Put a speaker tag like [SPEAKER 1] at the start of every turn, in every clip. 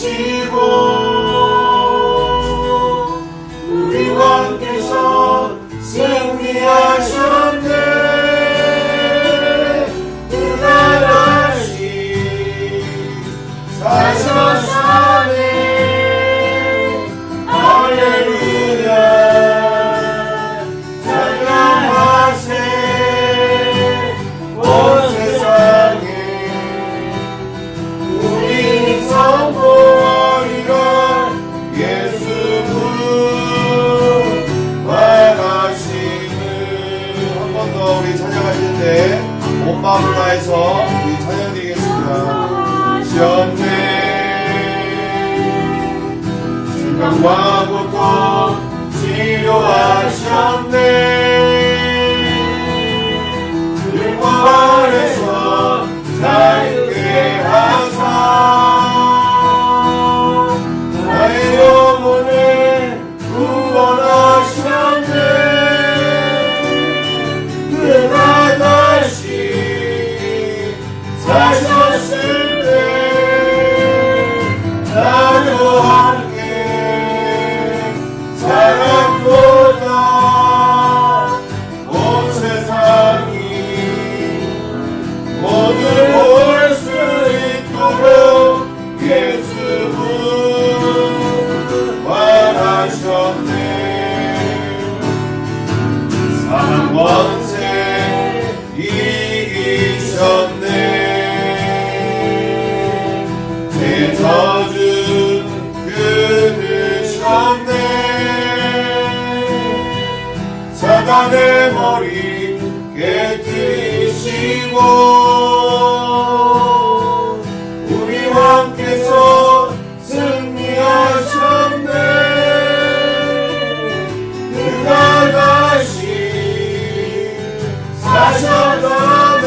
[SPEAKER 1] 이기시고 우리 왕께서 승리하셨네. 그날하시 사셨사네. 할렐루야 찬양하세. 온 세상에 우리 선포하리라. 예수 부활하시는. 한 번 더 우리 찬양하시는데 온 마음을 다해서 우리 찬양드리겠습니다. 시험네 중간과 고통 치료하셨네. 불법 안에서 자유케 하사 나의 영혼을 구원하셨네. 그가 다시 사셨을 때 나도 함께 살았도다. 온 세상이 모두 볼 수 있도록 예수 부활하셨네. 사랑 권세 이기셨네. 제 저주 끊으셨네. 사단의 머리 깨뜨리시고 우리 왕께서 승리하셨네. 그가 다시 사셨다네.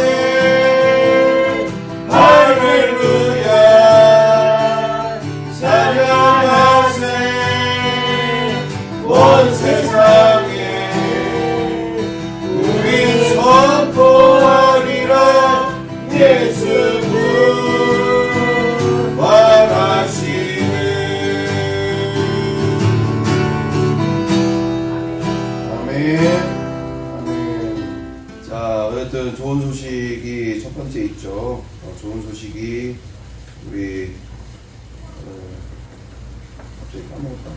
[SPEAKER 1] 할렐루야 찬양하세. 온 세상에 우리 선포하리라. 예수 부활하시는. 아멘. 아멘. 자, 어쨌든 좋은 소식이 첫 번째 있죠. 좋은 소식이 우리 갑자기 까먹었다.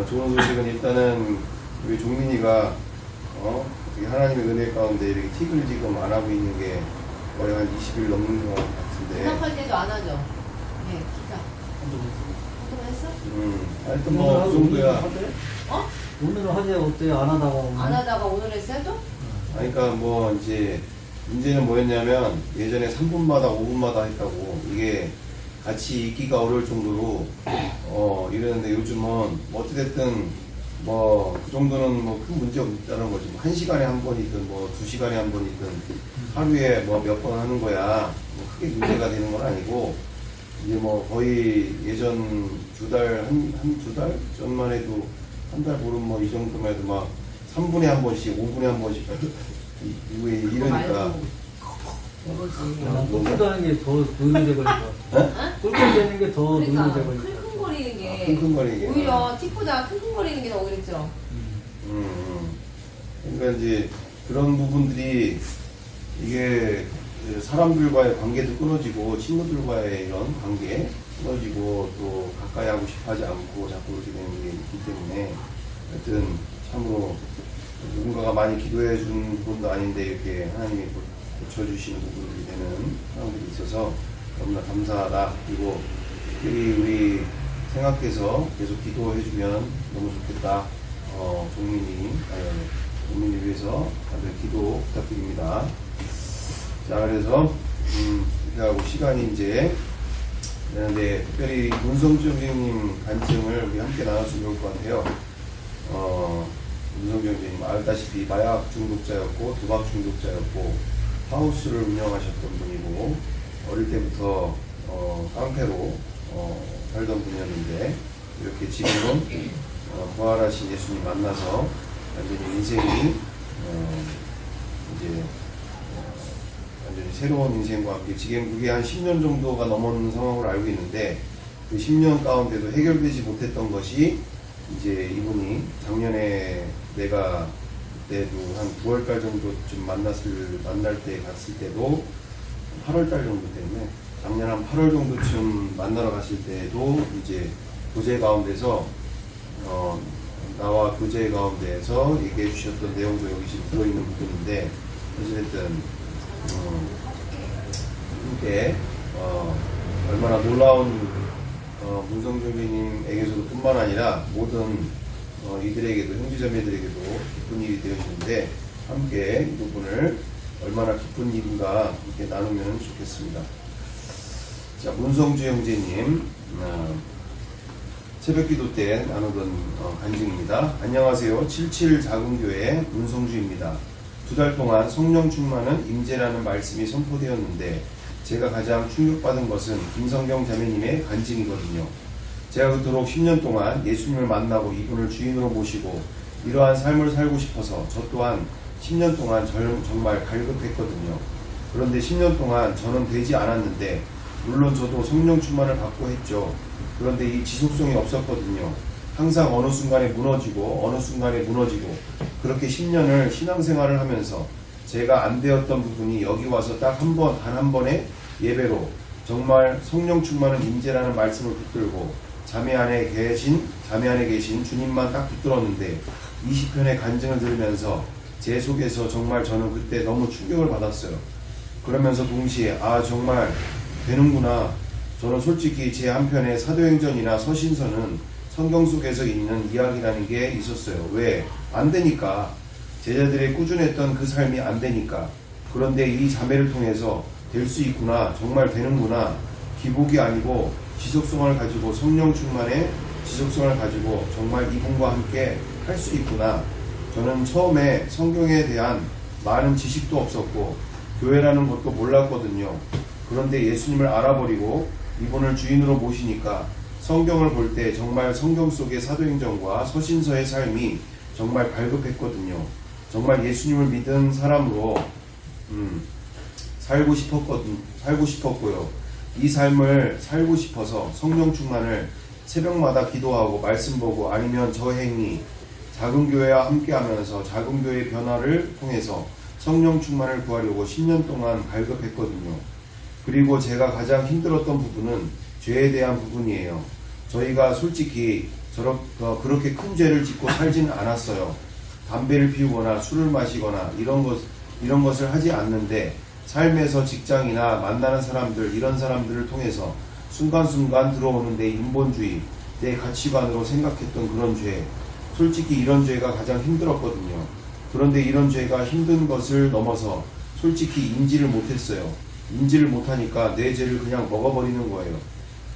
[SPEAKER 1] 좋은 소식은 일단은 우리 종민이가 하나님의 은혜 가운데 이렇게 틱을 지금 안 하고 있는 게 거의 한 20일 넘는 것 같은데.
[SPEAKER 2] 대답할 때도 안 하죠? 네, 기사. 한번 했어?
[SPEAKER 1] 하여튼 뭐 그 정도야.
[SPEAKER 2] 어?
[SPEAKER 3] 오늘은 하재 어때요? 안 하다가 오늘?
[SPEAKER 2] 안 하다가 오늘 했어요 또?
[SPEAKER 1] 그러니까 뭐 이제 문제는 뭐였냐면 예전에 3분마다 5분마다 했다고 이게 같이 있기가 어려울 정도로 이랬는데 요즘은 뭐 어찌됐든 뭐 그 정도는 뭐 큰 문제 없다는 거지. 뭐 1시간에 한 번이든 뭐 2시간에 한 번이든 하루에 뭐 몇 번 하는 거야. 뭐 크게 문제가 되는 건 아니고 이제 뭐 거의 예전 두 달 전만 해도 한 달 보름 뭐 이 정도만 해도 막 3분에 한 번씩 5분에 한 번씩 이러니까
[SPEAKER 3] 꿀꿀 다는 게 더 노이로제 걸릴 것 같아. 꿀꿀 되는 게 더
[SPEAKER 2] 그러니까
[SPEAKER 3] 노이로제 걸릴 것 같아.
[SPEAKER 2] 킁킁거리는 게
[SPEAKER 1] 킁킁거리는 게
[SPEAKER 2] 오히려 틱보다 킁킁거리는 게 더 그랬죠.
[SPEAKER 1] 그러니까 이제 그런 부분들이 이게 사람들과의 관계도 끊어지고 친구들과의 이런 관계 끊어지고 또 가까이 하고 싶어하지 않고 자꾸 그렇게 되는 게 있기 때문에 하여튼 참으로 누군가가 많이 기도해 준 부분도 아닌데 이렇게 하나님이 고쳐주시는 부분들이 되는 상황들이 있어서 너무나 감사하다. 그리고 특별히 우리 생각해서 계속 기도해 주면 너무 좋겠다. 종민이 위해서 다들 기도 부탁드립니다. 자, 그래서 이렇게 하고 시간이 이제 되는데 특별히 문성주 선생님 간증을 우리 함께 나눴으면 좋을 것 같아요. 문성주 선생님 알다시피 마약 중독자였고 도박 중독자였고 하우스를 운영하셨던 분이고 어릴 때부터 깡패로 살던 분이었는데 이렇게 지금은 부활하신 예수님 만나서 완전히 인생이 이제 완전히 새로운 인생과 함께 지금 그게 한 10년 정도가 넘은 상황으로 알고 있는데 그 10년 가운데도 해결되지 못했던 것이 이제 이분이 작년에 내가 그때도 한 9월달 정도쯤 만날 때 갔을 때도 8월달 정도 때문에 작년 한 8월 정도쯤 만나러 갔을 때도 이제 교제 가운데서 나와 교제 가운데에서 얘기해 주셨던 내용도 여기 지금 들어있는 부분인데 어쨌든 이게 얼마나 놀라운 문성준님에게서도 뿐만 아니라 모든 이들에게도 형제자매들에게도 기쁜 일이 되어지는데 함께 이 부분을 얼마나 기쁜 일인가 이렇게 나누면 좋겠습니다. 자, 문성주 형제님 새벽기도 때 나누던 간증입니다. 안녕하세요. 77 작은교회 문성주입니다. 2달 동안 성령 충만은 임재라는 말씀이 선포되었는데 제가 가장 충격받은 것은 김성경 자매님의 간증이거든요. 제가 그토록 10년 동안 예수님을 만나고 이분을 주인으로 모시고 이러한 삶을 살고 싶어서 저 또한 10년 동안 정말 갈급했거든요. 그런데 10년 동안 저는 되지 않았는데 물론 저도 성령 충만을 받고 했죠. 그런데 이 지속성이 없었거든요. 항상 어느 순간에 무너지고 어느 순간에 무너지고 그렇게 10년을 신앙생활을 하면서 제가 안 되었던 부분이 여기 와서 딱 단 한 번의 예배로 정말 성령 충만은 임재라는 말씀을 붙들고 자매 안에 계신 주님만 딱 붙들었는데 20편의 간증을 들으면서 제 속에서 정말 저는 그때 너무 충격을 받았어요. 그러면서 동시에 정말 되는구나. 저는 솔직히 제 한편의 사도행전이나 서신서는 성경 속에서 있는 이야기라는 게 있었어요. 왜? 안 되니까. 제자들의 꾸준했던 그 삶이 안 되니까. 그런데 이 자매를 통해서 될 수 있구나. 정말 되는구나. 기복이 아니고 지속성을 가지고 성령 충만의 지속성을 가지고 정말 이분과 함께 할 수 있구나. 저는 처음에 성경에 대한 많은 지식도 없었고 교회라는 것도 몰랐거든요. 그런데 예수님을 알아버리고 이분을 주인으로 모시니까 성경을 볼 때 정말 성경 속의 사도행전과 서신서의 삶이 정말 발급했거든요. 정말 예수님을 믿은 사람으로 살고 싶었고요. 이 삶을 살고 싶어서 성령 충만을 새벽마다 기도하고 말씀 보고 아니면 저 행위 작은 교회와 함께 하면서 작은 교회의 변화를 통해서 성령 충만을 구하려고 10년 동안 발급했거든요. 그리고 제가 가장 힘들었던 부분은 죄에 대한 부분이에요. 저희가 솔직히 그렇게 큰 죄를 짓고 살지는 않았어요. 담배를 피우거나 술을 마시거나 이런 것을 하지 않는데 삶에서 직장이나 만나는 사람들 이런 사람들을 통해서 순간순간 들어오는 내 인본주의, 내 가치관으로 생각했던 그런 죄, 솔직히 이런 죄가 가장 힘들었거든요. 그런데 이런 죄가 힘든 것을 넘어서 솔직히 인지를 못했어요. 인지를 못하니까 내 죄를 그냥 먹어버리는 거예요.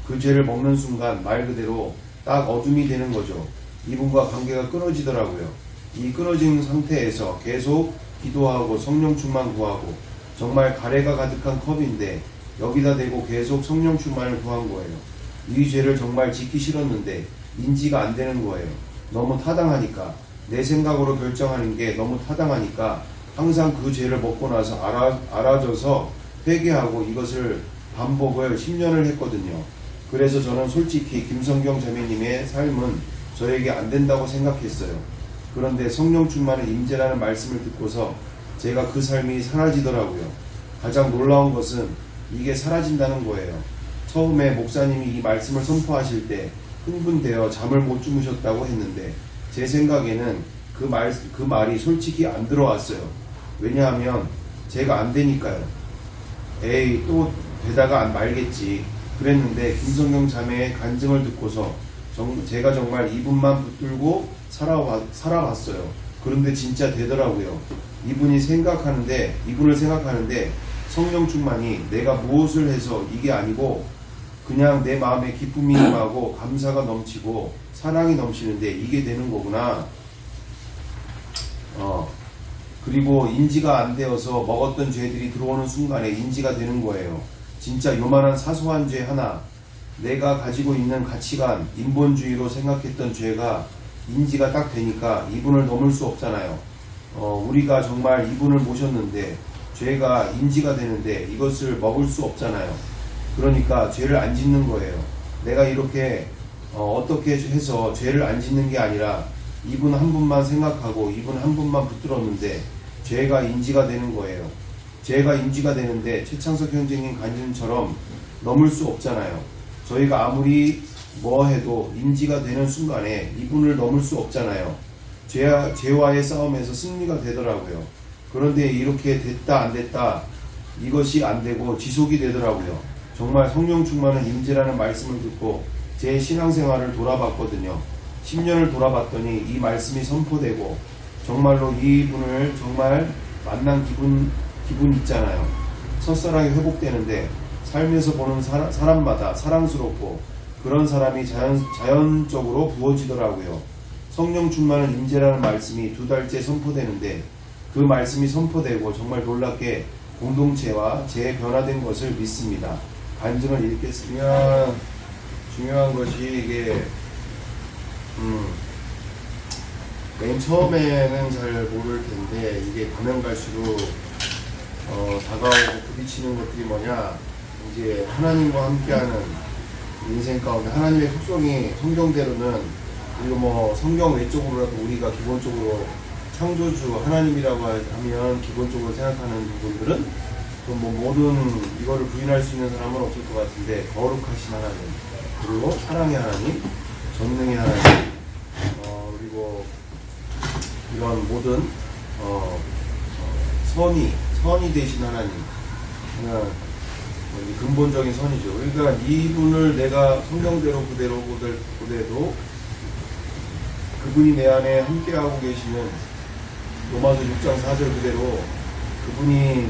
[SPEAKER 1] 그 죄를 먹는 순간 말 그대로 딱 어둠이 되는 거죠. 이분과 관계가 끊어지더라고요. 이 끊어진 상태에서 계속 기도하고 성령 충만 구하고 정말 가래가 가득한 컵인데 여기다 대고 계속 성령 충만을 구한 거예요. 이 죄를 정말 짓기 싫었는데 인지가 안 되는 거예요. 너무 타당하니까 내 생각으로 결정하는 게 너무 타당하니까 항상 그 죄를 먹고 나서 알아져서 회개하고 이것을 반복을 10년을 했거든요. 그래서 저는 솔직히 김성경 자매님의 삶은 저에게 안 된다고 생각했어요. 그런데 성령 충만의 임재라는 말씀을 듣고서 제가 그 삶이 사라지더라고요. 가장 놀라운 것은 이게 사라진다는 거예요. 처음에 목사님이 이 말씀을 선포하실 때 흥분되어 잠을 못 주무셨다고 했는데 제 생각에는 그 말이 솔직히 안 들어왔어요. 왜냐하면 제가 안 되니까요. 에이 또 되다가 안 말겠지 그랬는데 김성경 자매의 간증을 듣고서 제가 정말 이분만 붙들고 살아봤어요. 그런데 진짜 되더라고요. 이분을 생각하는데 성령 충만이 내가 무엇을 해서 이게 아니고 그냥 내 마음에 기쁨이 임하고 감사가 넘치고 사랑이 넘치는데 이게 되는 거구나. 그리고 인지가 안 되어서 먹었던 죄들이 들어오는 순간에 인지가 되는 거예요. 진짜 요만한 사소한 죄 하나, 내가 가지고 있는 가치관, 인본주의로 생각했던 죄가 인지가 딱 되니까 이분을 넘을 수 없잖아요. 우리가 정말 이분을 모셨는데 죄가 인지가 되는데 이것을 먹을 수 없잖아요. 그러니까 죄를 안 짓는 거예요. 내가 이렇게 어떻게 해서 죄를 안 짓는 게 아니라 이분 한 분만 생각하고 이분 한 분만 붙들었는데 죄가 인지가 되는 거예요. 죄가 인지가 되는데 최창석 형제님 간증처럼 넘을 수 없잖아요. 저희가 아무리 뭐 해도 인지가 되는 순간에 이분을 넘을 수 없잖아요. 죄와의 싸움에서 승리가 되더라고요. 그런데 이렇게 됐다 안 됐다 이것이 안 되고 지속이 되더라고요. 정말 성령 충만은 임재라는 말씀을 듣고 제 신앙생활을 돌아봤거든요. 10년을 돌아봤더니 이 말씀이 선포되고 정말로 이분을 정말 만난 기분 있잖아요. 첫사랑이 회복되는데 삶에서 보는 사람마다 사랑스럽고 그런 사람이 자연적으로 부어지더라고요. 성령 충만은 임재라는 말씀이 2달째 선포되는데 그 말씀이 선포되고 정말 놀랍게 공동체와 재변화된 것을 믿습니다. 간증을 읽겠으면 중요한 것이 이게 맨 처음에는 잘 모를 텐데 이게 가면 갈수록 다가오고 부딪히는 것들이 뭐냐, 이제 하나님과 함께하는 인생 가운데 하나님의 속성이 성경대로는, 그리고 뭐 성경 외적으로라도 우리가 기본적으로 창조주 하나님이라고 하면 기본적으로 생각하는 부분들은 뭐 모든 이거를 부인할 수 있는 사람은 없을 것 같은데, 거룩하신 하나님, 그리고 사랑의 하나님, 전능의 하나님, 그리고 이런 모든 선이 되신 하나님, 그냥 근본적인 선이죠. 그러니까 이분을 내가 성경대로 그대로 보대도 그분이 내 안에 함께하고 계시는 로마서 6장 4절 그대로 그분이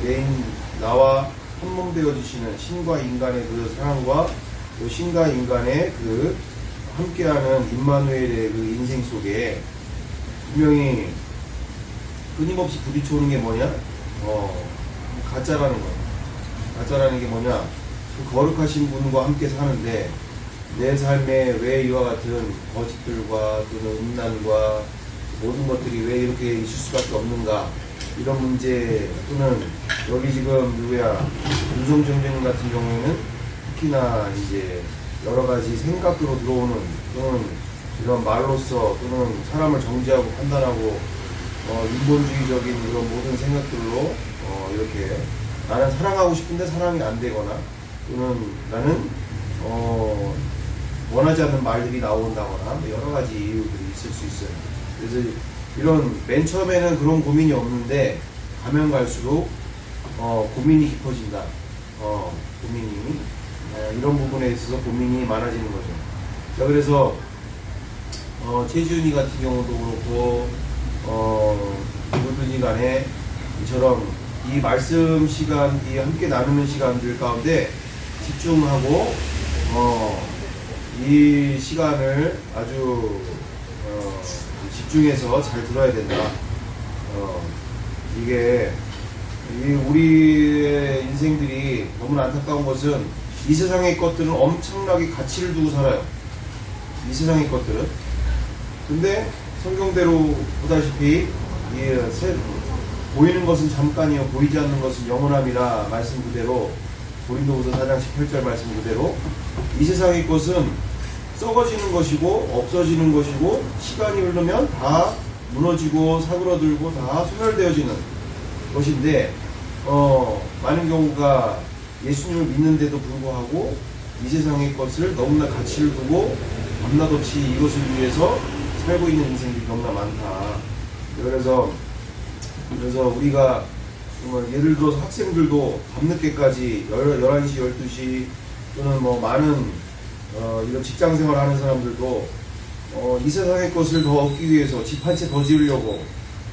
[SPEAKER 1] 나와 한몸 되어지시는 신과 인간의 그 사랑과 또 신과 인간의 그 함께하는 임마누엘의 그 인생 속에 분명히 끊임없이 부딪혀오는 게 뭐냐? 가짜라는 거예요. 가짜라는 게 뭐냐? 그 거룩하신 분과 함께 사는데 내 삶에 왜 이와 같은 거짓들과 또는 음란과 모든 것들이 왜 이렇게 있을 수밖에 없는가? 이런 문제, 또는 여기 지금 누구야? 윤성정님 같은 경우에는 특히나 이제 여러 가지 생각으로 들어오는, 또는 이런 말로써, 또는 사람을 정죄하고 판단하고 인본주의적인 이런 모든 생각들로 이렇게 나는 사랑하고 싶은데 사랑이 안 되거나, 또는 나는 원하지 않는 말들이 나온다거나 여러 가지 이유들이 있을 수 있어요. 그래서 이런 맨 처음에는 그런 고민이 없는데 가면 갈수록 고민이 깊어진다. 고민이 이런 부분에 있어서 고민이 많아지는 거죠. 자, 그래서 최지훈이 같은 경우도 그렇고 누구든지 간에 이처럼 이 말씀 시간, 이 함께 나누는 시간들 가운데 집중하고 이 시간을 아주 집중해서 잘 들어야 된다. 이게 우리의 인생들이 너무 안타까운 것은 이 세상의 것들은 엄청나게 가치를 두고 살아요. 이 세상의 것들은. 근데 성경대로 보다시피 보이는 것은 잠깐이요 보이지 않는 것은 영원함이라 말씀 그대로, 고린도후서 4장 18절 말씀 그대로 이 세상의 것은 썩어지는 것이고 없어지는 것이고 시간이 흐르면 다 무너지고 사그러들고 다 소멸되어지는 것인데 많은 경우가 예수님을 믿는데도 불구하고 이 세상의 것을 너무나 가치를 두고 밤낮없이 이것을 위해서 살고 있는 인생들이 너무나 많다. 그래서 우리가 예를 들어서 학생들도 밤늦게까지 11시, 12시 또는 뭐 많은 이런 직장 생활 하는 사람들도 이 세상의 것을 더 얻기 위해서 집 한 채 더 지으려고,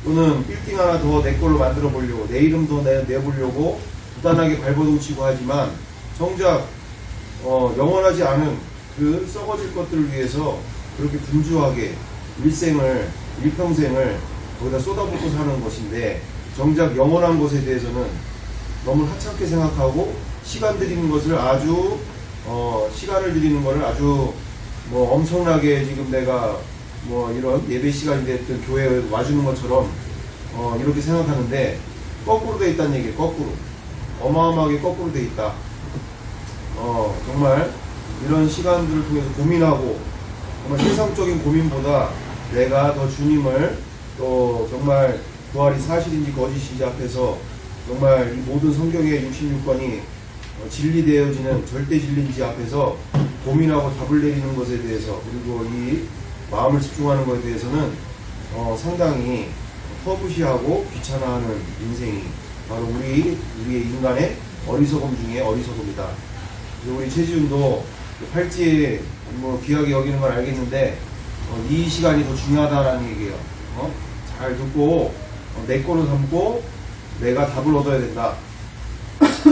[SPEAKER 1] 또는 빌딩 하나 더 내 걸로 만들어 보려고, 내 이름 더 내보려고 부단하게 발버둥치고 하지만 정작 영원하지 않은 그 썩어질 것들을 위해서 그렇게 분주하게 일평생을 거기다 쏟아붓고 사는 것인데, 정작 영원한 것에 대해서는 너무 하찮게 생각하고 시간 들이는 것을 아주 시간을 들이는 것을 아주 뭐 엄청나게, 지금 내가 뭐 이런 예배 시간이 됐든 교회에 와주는 것처럼 이렇게 생각하는데, 거꾸로 돼 있다는 얘기예요. 거꾸로. 어마어마하게 거꾸로 돼 있다. 정말 이런 시간들을 통해서 고민하고 정말 세상적인 고민보다 내가 더 주님을 또 정말 부활이 사실인지 거짓인지 앞에서 정말 이 모든 성경의 66권이 진리되어지는 절대 진리인지 앞에서 고민하고 답을 내리는 것에 대해서 그리고 이 마음을 집중하는 것에 대해서는 상당히 터부시하고 귀찮아하는 인생이 바로 우리의 인간의 어리석음 중에 어리석음이다. 그리고 우리 최지훈도 팔찌에 뭐 귀하게 여기는 건 알겠는데 이 시간이 더 중요하다라는 얘기예요. 잘 듣고 내 거로 삼고 내가 답을 얻어야 된다.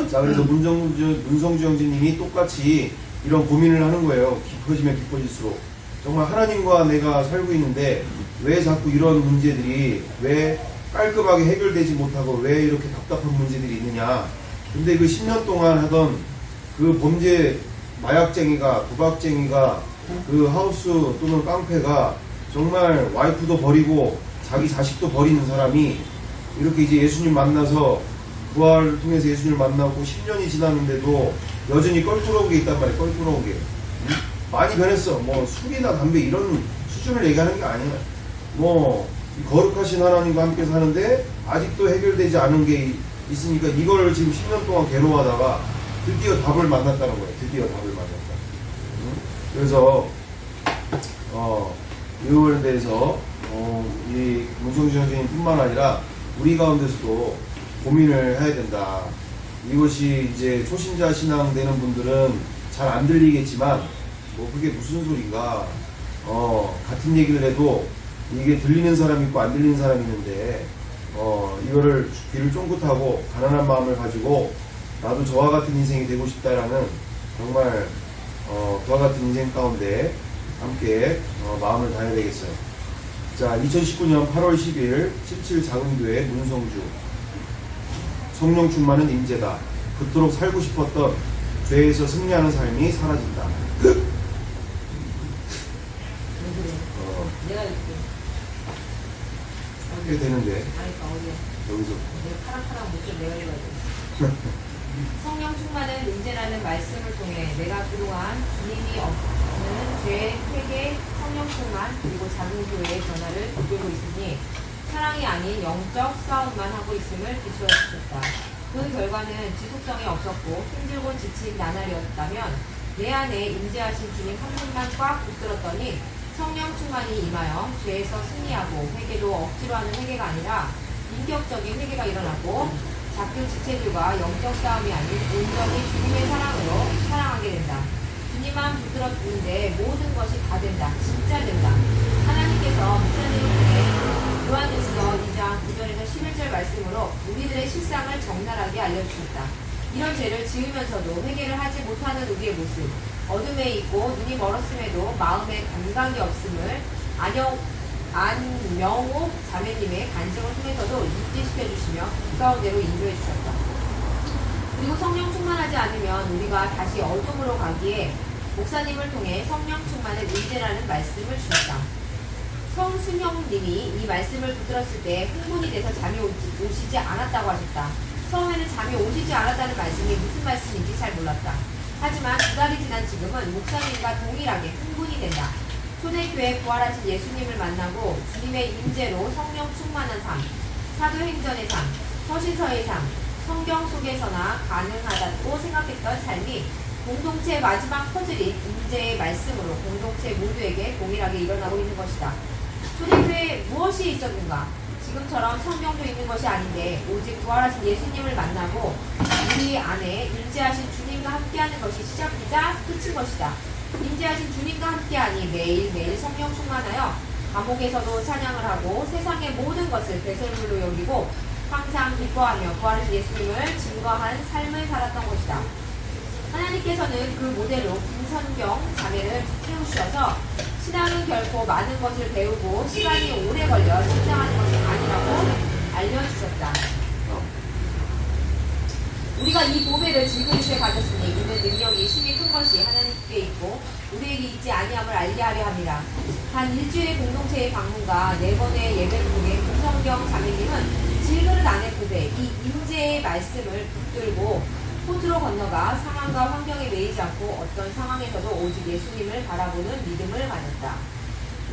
[SPEAKER 1] 자, 그래서 문성주 형제님이 똑같이 이런 고민을 하는 거예요. 깊어지면 깊어질수록. 정말 하나님과 내가 살고 있는데 왜 자꾸 이런 문제들이 왜 깔끔하게 해결되지 못하고 왜 이렇게 답답한 문제들이 있느냐. 근데 그 10년 동안 하던 그 범죄 마약쟁이가 도박쟁이가 그 하우스 또는 깡패가 정말 와이프도 버리고 자기 자식도 버리는 사람이 이렇게 이제 예수님 만나서 부활을 통해서 예수님을 만나고 10년이 지났는데도 여전히 껄끄러운 게 있단 말이에요. 껄끄러운 게. 많이 변했어. 뭐 술이나 담배 이런 수준을 얘기하는 게 아니야. 뭐 거룩하신 하나님과 함께 사는데 아직도 해결되지 않은 게 있으니까 이걸 지금 10년 동안 괴로워하다가 드디어 답을 만났다는 거예요. 드디어 답을 만났다. 그래서 이거에 대해서 이 문성주 선생님뿐만 아니라 우리 가운데서도 고민을 해야 된다. 이것이 이제 초신자 신앙 되는 분들은 잘 안 들리겠지만 뭐 그게 무슨 소린가. 같은 얘기를 해도 이게 들리는 사람이 있고 안 들리는 사람이 있는데 이거를 귀를 쫑긋하고 가난한 마음을 가지고 나도 저와 같은 인생이 되고 싶다라는 정말 그와 같은 인생 가운데 함께 마음을 다해야 되겠어요. 자, 2019년 8월 10일 17 작은교회 문성주 성령 충만은 임재다. 그토록 살고 싶었던 죄에서 승리하는 삶이 사라진다.
[SPEAKER 2] 내가 이렇게
[SPEAKER 1] 그렇게 되는데
[SPEAKER 2] 아니까 어디야?
[SPEAKER 1] 여기서
[SPEAKER 2] 내가 파랑파랑 못좀 내가 읽어야 돼. 성령 충만은 임재라는 말씀을 통해 내가 그동안 주님이 없는 죄, 회개, 성령 충만 그리고 작은 교회의 변화를 이끌고 있으니 사랑이 아닌 영적 싸움만 하고 있음을 비추어 주셨다. 그 결과는 지속성이 없었고 힘들고 지친 나날이었다면 내 안에 임재하신 주님 한 분만 꽉 붙들었더니 성령 충만이 임하여 죄에서 승리하고 회개도 억지로 하는 회개가 아니라 인격적인 회개가 일어나고 작은 지체들과 영적 싸움이 아닌 온전히 주님의 사랑으로 사랑하게 된다. 주님만 붙들었는데 모든 것이 다 된다. 진짜 된다. 하나님께서 목사님을 통해 요한일서 2장 9절에서 11절 말씀으로 우리들의 실상을 적나라하게 알려주셨다. 이런 죄를 지으면서도 회개를 하지 못하는 우리의 모습, 어둠에 있고 눈이 멀었음에도 마음에 감각이 없음을 안명옥 자매님의 간증을 통해서도 입지시켜 주시며 그 가운데로 인도해 주셨다. 그리고 성령 충만하지 않으면 우리가 다시 어둠으로 가기에 목사님을 통해 성령 충만의 문제라는 말씀을 주셨다. 성순영님이 이 말씀을 붙들었을 때 흥분이 돼서 잠이 오시지 않았다고 하셨다. 처음에는 잠이 오시지 않았다는 말씀이 무슨 말씀인지 잘 몰랐다. 하지만 2달이 지난 지금은 목사님과 동일하게 흥분이 된다. 초대교회 부활하신 예수님을 만나고 주님의 임재로 성령 충만한 삶, 사도행전의 삶, 서신서의 삶, 성경 속에서나 가능하다고 생각했던 삶이 공동체 마지막 퍼즐인 임재의 말씀으로 공동체 모두에게 동일하게 일어나고 있는 것이다. 초대교회에 무엇이 있었는가? 지금처럼 성경도 있는 것이 아닌데 오직 부활하신 예수님을 만나고 우리 안에 임재하신 주님과 함께하는 것이 시작이자 끝인 것이다. 임재하신 주님과 함께하니 매일매일 성령 충만하여 감옥에서도 찬양을 하고 세상의 모든 것을 배설물로 여기고 항상 기뻐하며 부활하신 예수님을 증거한 삶을 살았던 것이다. 하나님께서는 그 모델로 김선경 자매를 세우셔서 신앙은 결코 많은 것을 배우고 시간이 오래 걸려 성장하는 것이 아니라고 알려주셨다. 우리가 이 보배를 질그릇에 가졌으니 이는 능력이 심히 큰 것이 하나님께 있고 우리에게 있지 아니함을 알게 하려 함이라. 단 일주일의 공동체의 방문과 4번의 예배를 통해 김성경 자매님은 질그릇 안에 보배 이 임재의 말씀을 붙들고 호주로 건너가 상황과 환경에 매이지 않고 어떤 상황에서도 오직 예수님을 바라보는 믿음을 가졌다.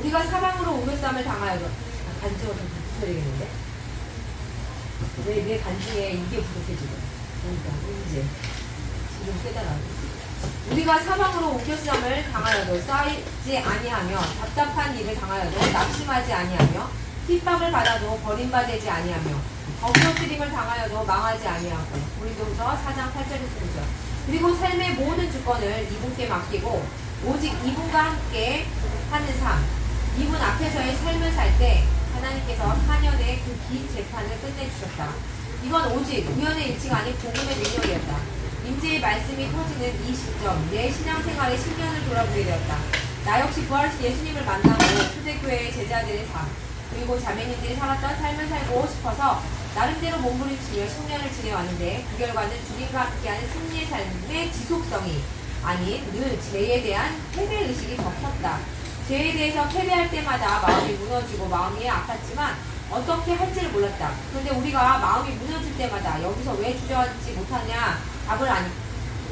[SPEAKER 2] 우리가 사방으로 우겨쌈을 당하여도 간증을 좀 붙여야 되겠는데? 내 간증에 이게 부족해 지금. 그러니까 이제 지금 깨달아. 우리가 사방으로 우겨쌈을 당하여도 쌓이지 아니하며 답답한 일을 당하여도 낙심하지 아니하며 핍박을 받아도 버림받지 아니하며 엎드림을 당하여도 망하지 아니하고 고린도후서 4장 8절에서 9절 그리고 삶의 모든 주권을 이분께 맡기고 오직 이분과 함께 하는 삶 이분 앞에서의 삶을 살 때 하나님께서 4년의 그 긴 재판을 끝내주셨다. 이건 오직 우연의 일치가 아닌 복음의 능력이었다. 임재의 말씀이 터지는 이 시점 내 신앙생활의 10년을 돌아보게 되었다. 나 역시 부활하신 예수님을 만나고 초대교회의 제자들의 삶 그리고 자매님들이 살았던 삶을 살고 싶어서 나름대로 몸부림치며 10년을 지내왔는데 그 결과는 주님과 함께하는 승리의 삶의 지속성이 아닌 늘 죄에 대한 패배의식이 더 컸다. 죄에 대해서 패배할 때마다 마음이 무너지고 마음이 아팠지만 어떻게 할지를 몰랐다. 그런데 우리가 마음이 무너질 때마다 여기서 왜 주저앉지 못하냐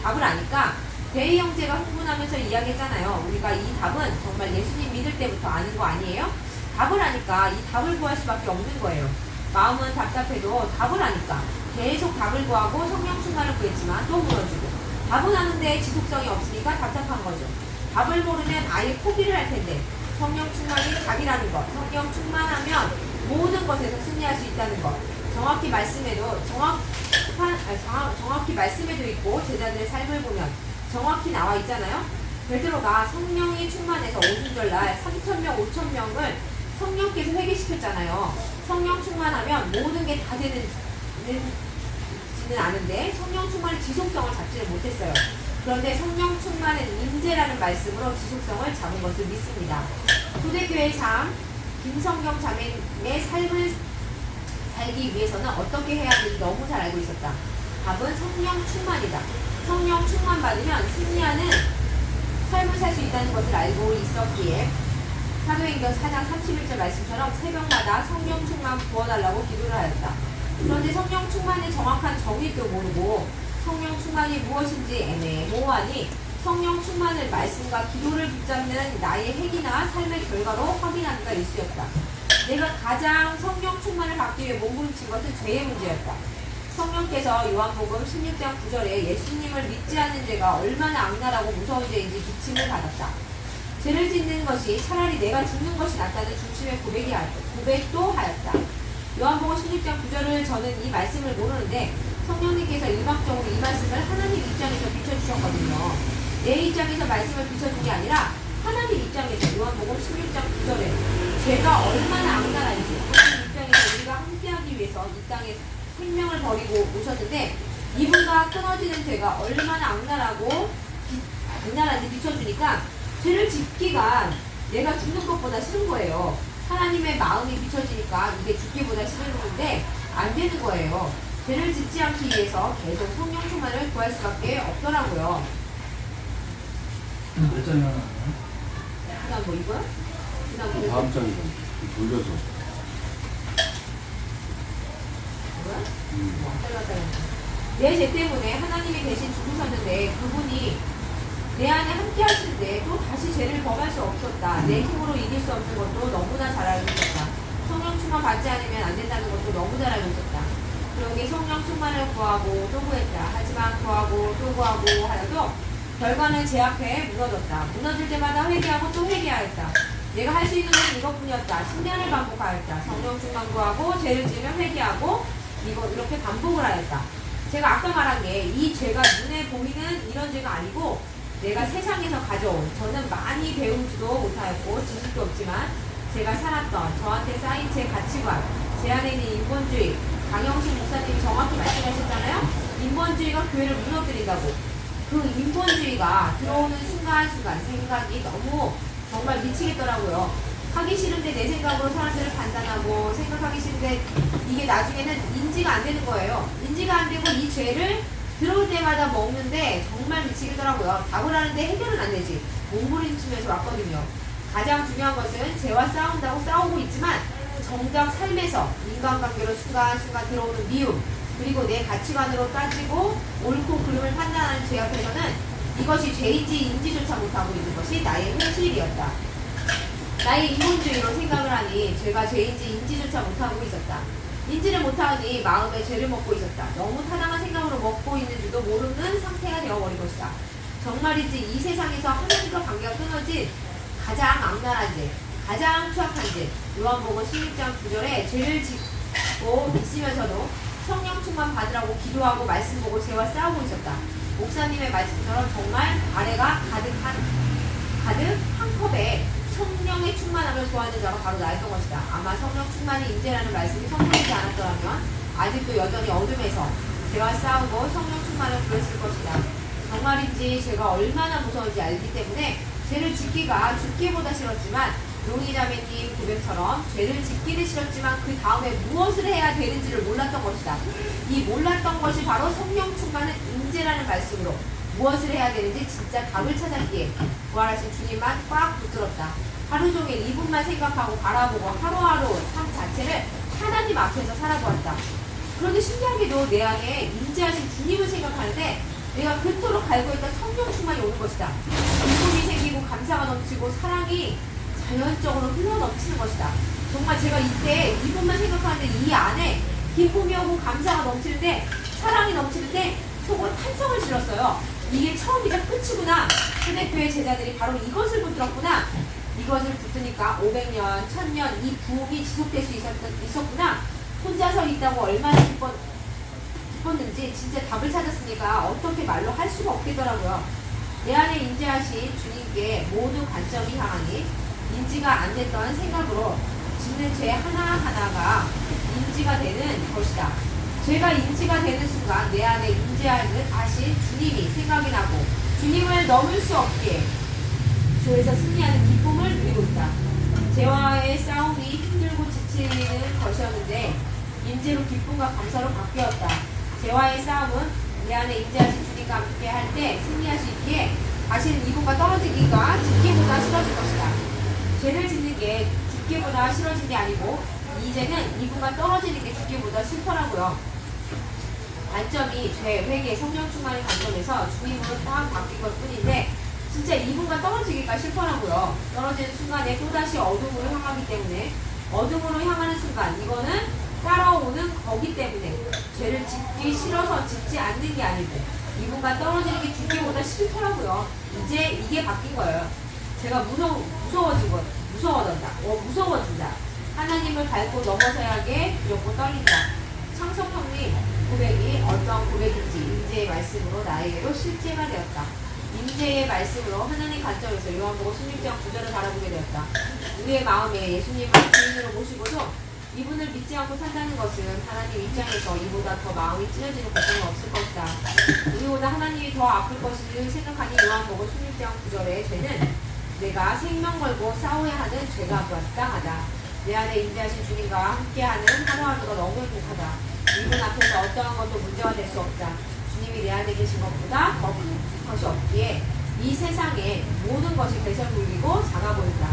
[SPEAKER 2] 답을 아니까 대희 형제가 흥분하면서 이야기했잖아요. 우리가 이 답은 정말 예수님 믿을 때부터 아는 거 아니에요? 답을 아니까 이 답을 구할 수밖에 없는 거예요. 마음은 답답해도 답을 아니까 계속 답을 구하고 성령 충만을 구했지만 또 무너지고 답은 아는데 지속성이 없으니까 답답한 거죠. 답을 모르면 아예 포기를 할 텐데 성령 충만이 답이라는 것 성령 충만하면 모든 것에서 승리할 수 있다는 것 정확히 말씀에도 있고 제자들의 삶을 보면 정확히 나와 있잖아요. 베드로가 성령이 충만해서 오순절날 3,000명, 5,000명을 성령께서 회개시켰잖아요. 성령 충만하면 모든 게 다 되는지는 아는데 성령 충만의 지속성을 잡지를 못했어요. 그런데 성령 충만은 임재라는 말씀으로 지속성을 잡은 것을 믿습니다. 초대교회의 삶, 김성경 자매의 삶을 살기 위해서는 어떻게 해야 하는지 너무 잘 알고 있었다. 답은 성령 충만이다. 성령 충만 받으면 승리하는 삶을 살 수 있다는 것을 알고 있었기에 사도행전 4장 31절 말씀처럼 새벽마다 성령 충만 부어달라고 기도를 하였다. 그런데 성령 충만의 정확한 정의도 모르고 성령 충만이 무엇인지 애매모호하니 성령 충만을 말씀과 기도를 붙잡는 나의 행위나 삶의 결과로 확인하기가 일쑤였다. 내가 가장 성령 충만을 받기 위해 몸부림친 것은 죄의 문제였다. 성령께서 요한복음 16장 9절에 예수님을 믿지 않는 죄가 얼마나 악랄하고 무서운 죄인지 비침을 받았다. 죄를 짓는 것이 차라리 내가 죽는 것이 낫다는 중심의 고백도 하였다. 요한복음 16장 9절을 저는 이 말씀을 모르는데 성령님께서 일방적으로 이 말씀을 하나님 입장에서 비춰주셨거든요. 내 입장에서 말씀을 비춰준 게 아니라 하나님 입장에서 요한복음 16장 9절에 죄가 얼마나 악랄한지 하나님 입장에서 우리가 함께하기 위해서 이 땅에 생명을 버리고 오셨는데 이분과 끊어지는 죄가 얼마나 악랄한지 비춰주니까 죄를 짓기가 내가 죽는 것보다 싫은 거예요. 하나님의 마음이 비춰지니까 이게 죽기보다 싫은 건데 안 되는 거예요. 죄를 짓지 않기 위해서 계속 성령 충만을 구할 수밖에 없더라고요.
[SPEAKER 3] 몇 장이나 나와요?
[SPEAKER 2] 그다음 뭐 이거요? 그다음 뭐
[SPEAKER 1] 다음 장이죠. 돌려서.
[SPEAKER 2] 뭐야? 왔다 갔다 내 죄 때문에 하나님이 대신 죽으셨는데 그분이 내 안에 함께 하시는데 또 다시 죄를 범할 수 없었다. 내 힘으로 이길 수 없는 것도 너무나 잘 알고 있었다. 성령 충만 받지 않으면 안 된다는 것도 너무 잘 알고 있었다. 그러기 성령 충만을 구하고 또 구했다. 하지만 구하고 또 구하고 하여도 결과는 제 앞에 무너졌다. 무너질 때마다 회개하고 또 회개하였다. 내가 할 수 있는 건 이것뿐이었다. 10년을 반복하였다. 성령 충만 구하고 죄를 지으면 회개하고 이렇게 반복을 하였다. 제가 아까 말한 게 이 죄가 눈에 보이는 이런 죄가 아니고 내가 세상에서 가져온 저는 많이 배우지도 못하였고 지식도 없지만 제가 살았던 저한테 쌓인 제 가치관 제 안에 있는 인본주의 강영식 목사님이 정확히 말씀하셨잖아요. 인본주의가 교회를 무너뜨린다고. 그 인본주의가 들어오는 순간순간 생각이 너무 정말 미치겠더라고요. 하기 싫은데 내 생각으로 사람들을 판단하고 생각하기 싫은데 이게 나중에는 인지가 안 되는 거예요. 인지가 안 되고 이 죄를 들어올 때마다 먹는데 정말 미치겠더라고요. 답을 하는데 해결은 안 되지. 몸부림치면서 왔거든요. 가장 중요한 것은 죄와 싸운다고 싸우고 있지만 정작 삶에서 인간관계로 순간순간 들어오는 미움, 그리고 내 가치관으로 따지고 옳고 그름을 판단하는 죄 앞에서는 이것이 죄인지 인지조차 못하고 있는 것이 나의 현실이었다. 나의 인본주의로 생각을 하니 죄가 죄인지 인지조차 못하고 있었다. 인지를 못하니 마음에 죄를 먹고 있었다. 너무 타당한 생각으로 먹고 있는지도 모르는 상태가 되어버린 것이다. 정말이지 이 세상에서 하나님과 관계가 끊어진 가장 악랄한 죄, 가장 추악한 죄, 요한복음 16장 9절에 죄를 짓고 있으면서도 성령 충만 받으라고 기도하고 말씀 보고 죄와 싸우고 있었다. 목사님의 말씀처럼 정말 아래가 가득 한 컵에 성령의 충만함을 구하는 자가 바로 나였던 것이다. 아마 성령 충만이 임재라는 말씀이 선포되지 않았더라면 아직도 여전히 어둠에서 죄와 싸우고 성령 충만을 구했을 것이다. 정말인지 죄가 얼마나 무서운지 알기 때문에 죄를 짓기가 죽기보다 싫었지만 용의자매님 고백처럼 죄를 짓기는 싫었지만 그 다음에 무엇을 해야 되는지를 몰랐던 것이다. 이 몰랐던 것이 바로 성령 충만은 임재라는 말씀으로 무엇을 해야 되는지 진짜 답을 찾았기에 부활하신 주님만 꽉 붙들었다. 하루 종일 이분만 생각하고 바라보고 하루하루 삶 자체를 하나님 앞에서 살아보았다. 그런데 신기하게도 내 안에 임재하신 주님을 생각하는데 내가 그토록 갈고 있던 성령 충만이 오는 것이다. 기쁨이 생기고 감사가 넘치고 사랑이 자연적으로 흘러넘치는 것이다. 정말 제가 이때 이분만 생각하는데 이 안에 기쁨이 오고 감사가 넘치는데 사랑이 넘치는데 속으로 탄성을 질렀어요. 이게 처음이자 끝이구나. 초대교회 제자들이 바로 이것을 붙들었구나. 이것을 붙으니까 500년, 1000년 이 부흥이 지속될 수 있었구나. 혼자서 있다고 얼마나 기뻤는지 진짜 답을 찾았으니까 어떻게 말로 할 수가 없겠더라고요. 내 안에 임재하신 주님께 모든 관점이 향하니 인지가 안 됐던 생각으로 짓는 죄 하나하나가 인지가 되는 것이다. 죄가 인지가 되는 순간 내 안에 임재하신 주님이 생각이 나고 주님을 넘을 수 없게 죄에서 승리하는 기쁨을 누리고 있다. 죄와의 싸움이 힘들고 지치는 것이었는데 임재로 기쁨과 감사로 바뀌었다. 죄와의 싸움은 내 안에 임재하신 주님과 함께 할 때 승리할 수 있기에 다시는 이분과 떨어지기가 죽기보다 싫어질 것이다. 죄를 짓는 게 죽기보다 싫어진 게 아니고 이제는 이분과 떨어지는 게 죽기보다 싫더라고요. 관점이 죄, 회개, 성령 충만의 관점에서 주님으로 딱 바뀐 것 뿐인데 진짜 이분과 떨어지기가 싫더라고요. 떨어지는 순간에 또다시 어둠으로 향하기 때문에 어둠으로 향하는 순간 이거는 따라오는 거기 때문에 죄를 짓기 싫어서 짓지 않는 게 아니고 이분과 떨어지는 게 죽기보다 싫더라고요. 이제 이게 바뀐 거예요. 제가 무서워진다. 하나님을 밟고 넘어서야 하게 두렵고 떨린다. 창석형님 고백이 어떤 고백인지 임재의 말씀으로 나에게도 실제가 되었다. 임재의 말씀으로 하나님 관점에서 요한복음 16장 9절을 바라보게 되었다. 우리의 마음에 예수님을 주인으로 모시고도 이분을 믿지 않고 산다는 것은 하나님 입장에서 이보다 더 마음이 찢어지는 고통은 없을 것이다. 우리보다 하나님이 더 아플 것을 생각하니 요한복음 16장 9절의 죄는 내가 생명 걸고 싸워야 하는 죄가 마땅하다. 내 안에 임재하신 주님과 함께하는 하루하루가 너무 행복하다. 이분 앞에서 어떠한 것도 문제가 될 수 없다. 주님이 내 안에 계신 것보다 더 큰 것이 없기에 이 세상의 모든 것이 배설물이고 작아 보인다.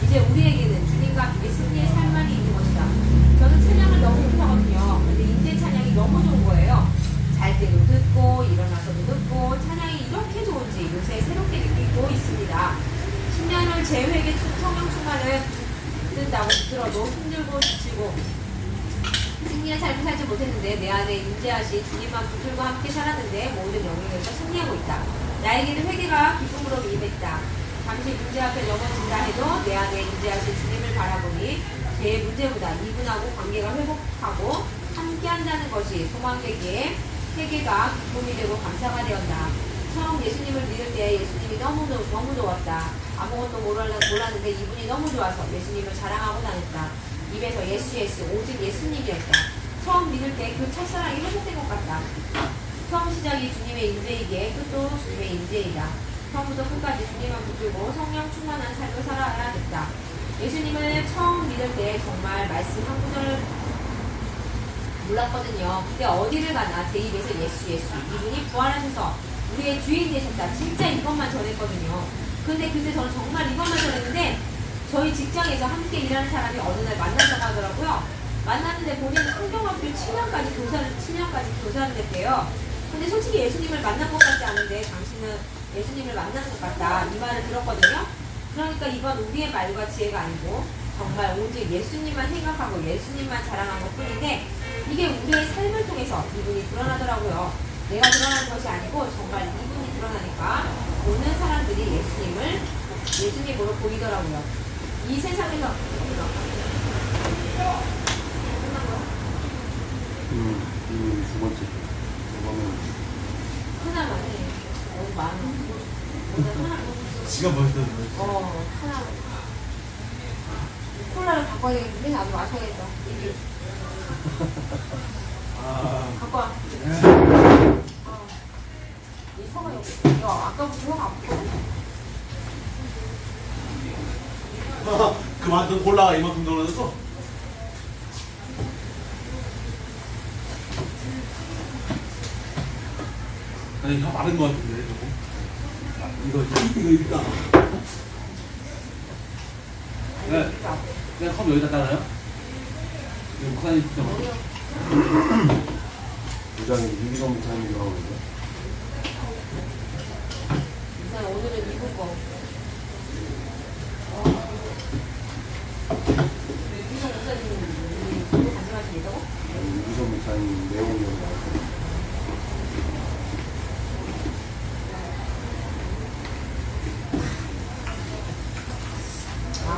[SPEAKER 2] 이제 우리에게는 주님과 함께 승리의 삶만이 있는 것이다. 저는 찬양을 너무 못하거든요. 근데 인재 찬양이 너무 좋은 거예요. 잘 때도 듣고 일어나서도 듣고 찬양이 이렇게 좋은지 요새 새롭게 느끼고 있습니다. 10년을 제 회개 성령 충만을 듣는다고 들어도 힘들고 지치고 승리의 삶을 살지 못했는데 내 안에 임재하신 주님만 붙들고 함께 살았는데 모든 영역에서 승리하고 있다. 나에게는 회개가 기쁨으로 임했다. 잠시 문제 앞에 넘어진다 해도 내 안에 임재하신 주님을 바라보니 제 문제보다 이분하고 관계가 회복하고 함께한다는 것이 소망되기에 회개가 기쁨이 되고 감사가 되었다. 처음 예수님을 믿을 때 예수님이 너무 좋았다. 아무것도 몰랐는데 이분이 너무 좋아서 예수님을 자랑하고 다녔다. 입에서 예수 오직 예수님이었다. 처음 믿을 때 그 첫사랑이 회복된 것 같다. 처음 시작이 주님의 인재이기에 끝도 주님의 인재이다. 처음부터 끝까지 주님만 붙들고 성령 충만한 삶을 살아야겠다. 예수님을 처음 믿을 때 정말 말씀 한 구절 몰랐거든요. 근데 어디를 가나 제 입에서 예수 예수 이분이 부활하셔서 우리의 주인 되셨다. 진짜 이것만 전했거든요. 근데 저는 정말 이것만 전했는데 저희 직장에서 함께 일하는 사람이 어느 날 만난다고 하더라고요. 만났는데 본인은 성경학교 7년까지 교사를 됐대요. 근데 솔직히 예수님을 만난 것 같지 않은데 당신은 예수님을 만나는 것 같다. 이 말을 들었거든요. 그러니까 이건 우리의 말과 지혜가 아니고 정말 오직 예수님만 생각하고 예수님만 자랑한 것 뿐인데 이게 우리의 삶을 통해서 이분이 드러나더라고요. 내가 드러나는 것이 아니고 정말 이분이 드러나니까 보는 사람들이 예수님으로 보이더라고요. 이 세상에서
[SPEAKER 1] 두 번째. 이거는
[SPEAKER 2] 하나만 해. 너무 많아. 오늘 하나.
[SPEAKER 3] 지가 벌써
[SPEAKER 2] 하나. 콜라를 바꿔야 되겠는데 나도 마셔야겠다. 이게. 갖고 와. 이 서가 여기. 야, 아까부터 혀가 아프거든?
[SPEAKER 4] 그만큼 콜라가 이만큼 떨어졌어? 아니 혀 마른 거 같은데 저거 이거 있다 네. 그냥 컵 여기다 따라요? 이거 목사님 진짜 많아
[SPEAKER 1] 부장이 유기성 부장님이라고 하는데.
[SPEAKER 2] 일단 오늘은 입은 거. 유기성 목사님, 이거 가져가시면 되다고?
[SPEAKER 1] 유기성 부장님 내용이 나왔어요.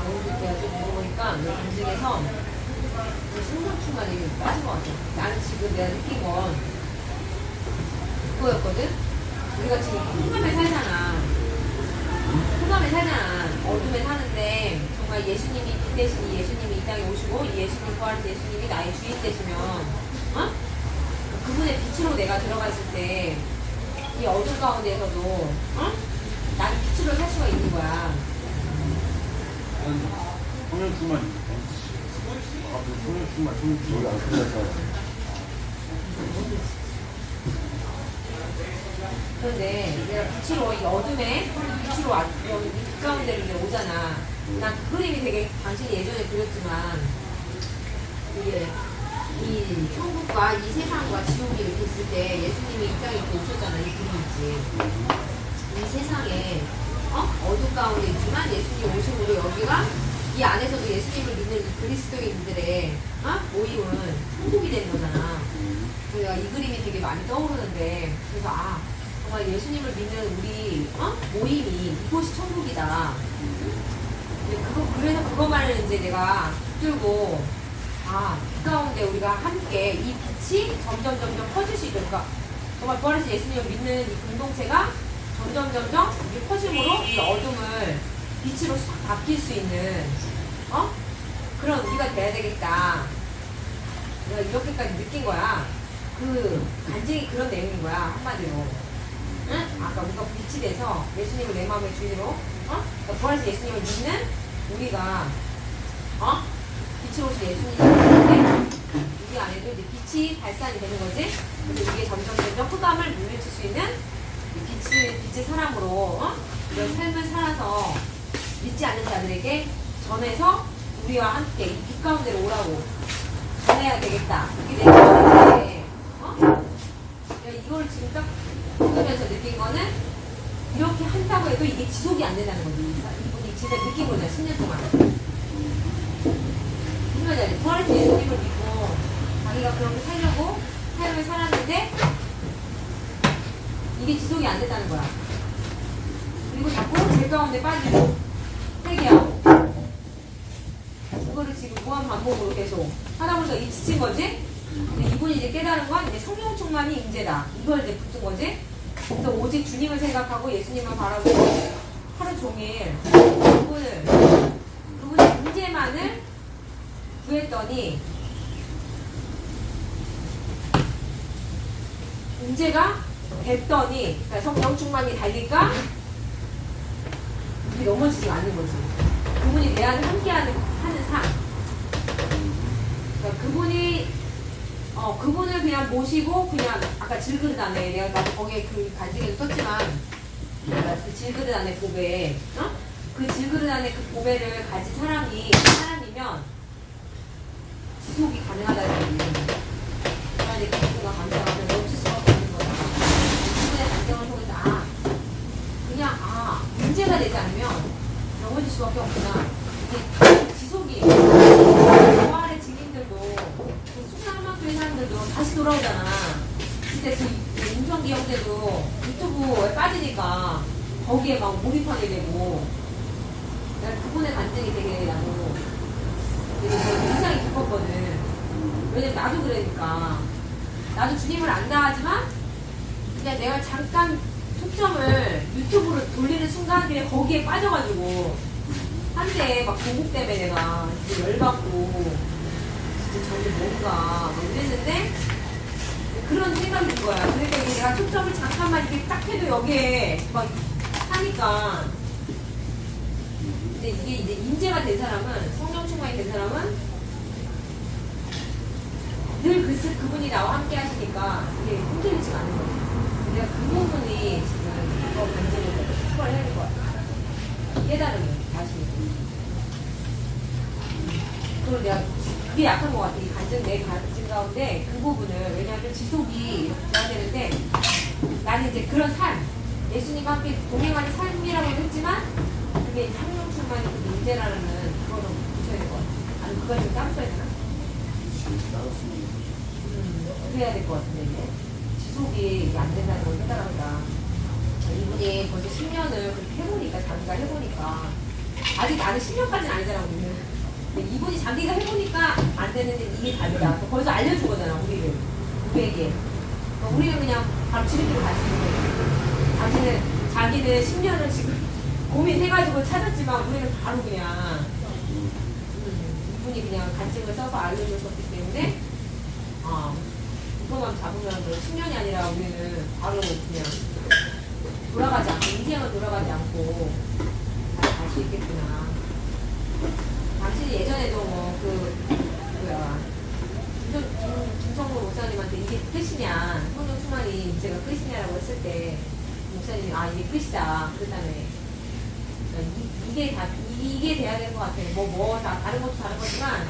[SPEAKER 2] 오늘 내가 좀 물어보니까 내 인생에서 신분충만이 빠진 것 같아. 나는 지금 내가 느낀 건 그거였거든? 우리가 지금 호감에 살잖아. 호감에 살잖아. 어둠에 사는데 정말 예수님이 빛 대신 예수님이 이 땅에 오시고 이 예수님 부활한 예수님이 나의 주인 되시면 그분의 빛으로 내가 들어갔을 때 이 어둠 가운데에서도 나는 빛으로 살 수가 있는 거야.
[SPEAKER 4] 성령 충만 성령 충만
[SPEAKER 1] 여기 안 끝났잖아.
[SPEAKER 2] 그런데 내가 빛으로 이 어둠에 빛으로 여기 빛 가운데로 이제 오잖아. 난 그 그림이 되게 당신이 예전에 그렸지만 이게 이 천국과 이 세상과 지옥이 이렇게 있을 때 예수님이 이 땅에 이렇게 오셨잖아. 이 그림 있지. 이 세상에 어둠 가운데 있지만 예수님 오심으로 여기가 이 안에서도 예수님을 믿는 이 그리스도인들의 모임은 천국이 되는 거잖아. 그래서 이 그림이 되게 많이 떠오르는데 그래서 정말 예수님을 믿는 우리 모임이 이곳이 천국이다. 그래서 그것만을 이제 내가 붙들고 빛 가운데 우리가 함께 이 빛이 점점 커질 수 있도록 그러니까 정말 부활하신 예수님을 믿는 이 공동체가 점점 이게 커짐으로 이 어둠을 빛으로 싹 바뀔 수 있는 그런 우리가 돼야 되겠다. 내가 이렇게까지 느낀 거야. 간증이 그런 내용인 거야. 한마디로. 응? 아까 우리가 빛이 돼서 예수님을 내 마음의 주인으로 그러니까 부활하신 예수님을 믿는 우리가 빛으로 오신 예수님을 믿는데 우리 안에도 이제 빛이 발산이 되는 거지. 그래서 이게 점점 흑암을 물리칠 수 있는 빛의 사람으로 이런 삶을 살아서 믿지 않는 자들에게 전해서 우리와 함께 이 빛 가운데로 오라고 전해야 되겠다. 이게 내 마음인데 이걸 지금 딱 보면서 느낀 거는 이렇게 한다고 해도 이게 지속이 안 된다는 거지. 이분이 진짜 느낀 거잖아. 10년 동안. 무슨 말인지 알지? 부활하신 예수님을 믿고 자기가 그렇게 살려고 삶을 살았는데 이게 지속이 안 됐다는 거야. 그리고 자꾸 죄 가운데 빠지고 회개하고 그거를 지금 무한 반복으로 계속 하다 보니까 이 지친 거지? 근데 이분이 이제 깨달은 건 이제 성령 충만이 임재다. 이걸 이제 붙은 거지? 그래서 오직 주님을 생각하고 예수님을 바라보고 하루 종일 그분의 임재만을 구했더니 임재가 됐더니 그러니까 성령 충만이 달리니까 이게 넘어지지 않는 거지. 그분이 내 안에 함께하는 삶. 그러니까 그분이 그분을 그냥 모시고 그냥 아까 질그릇 안에 내가 나도 거기에 그 간증에도 썼지만 내가 그 질그릇 안에 보배 그 질그릇 안에 그 보배를 가진 사람이면 지속이 가능하다는 얘기예요. 만약에 그분과 감정하면 멈출 수밖에 없는 거야. 그분의 감정을 통해서 그냥 문제가 되지 않으면 넘어질 수밖에 없구나. 이게 지속이 부활의 증인들도 그 수상만큼의 사람들도 다시 돌아오잖아. 근데 그 임성기 형제도 유튜브에 빠지니까 거기에 막 몰입하게 되고 난 그분의 간증이 되게 나도 되게 인상이 깊었거든. 왜냐면 나도 그러니까 나도 주님을 안다 하지만 그냥 내가 잠깐 초점을 유튜브로 돌리는 순간 그냥 거기에 빠져가지고 한때 막 공국 때문에 내가 열받고 진짜 저게 뭔가 막 이랬는데 그런 생각이 든 거야. 그러니까 이게 내가 초점을 잠깐만 이렇게 딱 해도 여기에 막 하니까 근데 이게 이제 인재가 된 사람은 성령 충만이 된 사람은 늘 그분이 나와 함께 하시니까 이게 흔들리지가 않는 거지. 내가 그 부분이 지금 이거 간증을 추가를 해야 될 것 같아. 깨달음이 다시. 그걸 내가 그게 약한 것 같아. 이 간증 내 간증 가운데 그 부분을 왜냐하면 지속이 돼야 되는데 나는 이제 그런 삶 예수님과 함께 동행하는 삶이라고 했지만 그게 성령 충만이 그 문제라는 그거를 붙여야 될 것 같아. 아니 그걸 좀 따로 써야 되나? 그래야 될 것 같은데 이제 지속이 이게 안 된다는 걸 깨달았다. 이분이 벌써 10년을 그렇게 해보니까 자기가 해보니까 아직 나는 10년까지는 아니잖아 우리는. 근데 이분이 자기가 해보니까 안 되는데 이게 답이다. 거기서 알려준 거잖아 우리에게. 우리는 그냥 바로 지름길로 가시는 거예요. 자기는 10년을 지금 고민해가지고 찾았지만 우리는 바로 그냥 이분이 그냥 간증을 써서 알려줬었기 때문에 이거만 잡으면 10년이 아니라 우리는 바로 그냥 돌아가지 않고 인생은 돌아가지 않고 갈 수 있겠구나. 당신이 예전에도 김성모 목사님한테 이게 끝이냐 성령 충만이 제가 끝이냐라고 했을 때 목사님이 이게 끝이다 그랬다며. 이게 돼야 될 것 같아. 다 다른 것도 다른 거지만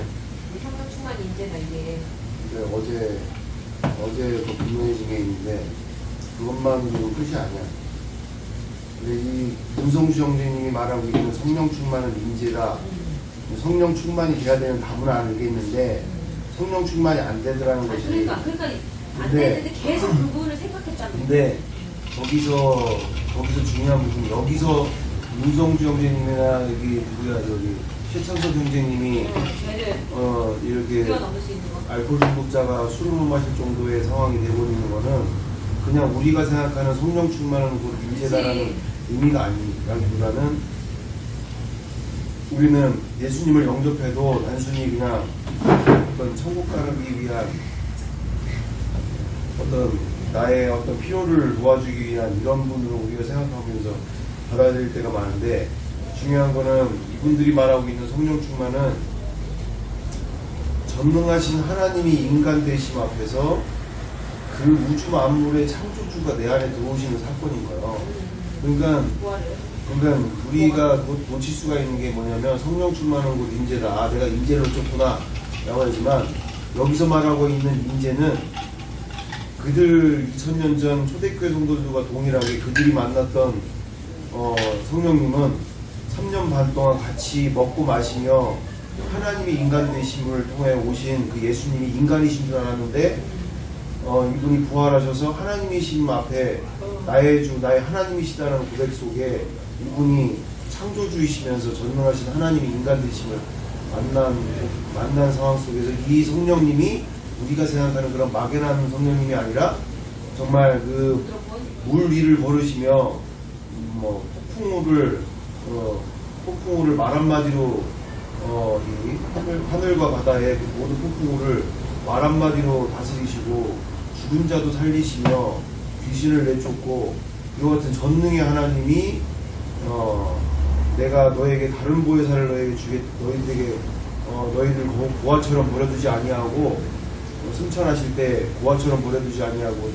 [SPEAKER 2] 우리 성령 충만이 인제다 이게.
[SPEAKER 5] 근데 어제 그 분노의 중에 있는데 그것만으로는 끝이 아니야. 근데 이 문성주 형제님이 말하고 있는 성령 충만은 인재다. 성령 충만이 돼야 되는 답은 알겠는데 성령 충만이 안 되더라는 것이.
[SPEAKER 2] 그러니까 안 되는데 계속 그분을 생각했잖아.
[SPEAKER 5] 근데 거기서 중요한 부분 여기서 문성주 형제님이나 여기 누구야 저기 최창석 형제님이 이렇게
[SPEAKER 2] 뛰어넘을 수 있는 거.
[SPEAKER 5] 알코올 중독자가 술을 못 마실 정도의 상황이 되어버리는 거는 그냥 우리가 생각하는 성령 충만은 곧 인재다라는 의미가 아니라기보다는 우리는 예수님을 영접해도 단순히 그냥 어떤 천국 가기 위한 어떤 나의 어떤 필요를 도와주기 위한 이런 분으로 우리가 생각하면서 받아들일 때가 많은데 중요한 거는 이분들이 말하고 있는 성령 충만은 전능하신 하나님이 인간 되심 앞에서 그 우주 만물의 창조주가 내 안에 들어오시는 사건인 거예요. 그러니까 우리가 놓칠 수가 있는 게 뭐냐면 성령 충만은 곧 인재다. 내가 인재를 쫓구나 라고 하지만 여기서 말하고 있는 인재는 그들 2000년 전 초대교회 성도들과 동일하게 그들이 만났던 성령님은 3년 반 동안 같이 먹고 마시며 하나님이 인간 되심을 통해 오신 그 예수님이 인간이신 줄 알았는데 이분이 부활하셔서 하나님이신 앞에 나의 주, 나의 하나님이시다는 고백 속에 이분이 창조주이시면서 전능하신 하나님이 인간 되심을 만난 상황 속에서 이 성령님이 우리가 생각하는 그런 막연한 성령님이 아니라 정말 그 물 위를 걸으시며 폭풍우를 말 한마디로 이 하늘과 바다의 그 모든 폭풍우를 말 한마디로 다스리시고 죽은 자도 살리시며 귀신을 내쫓고 이와 같은 전능의 하나님이 내가 너에게 다른 보혜사를 너에게 주겠 너희들 보아처럼 버려두지 아니하고 승천하실 때 고아처럼 보내두지 아니하고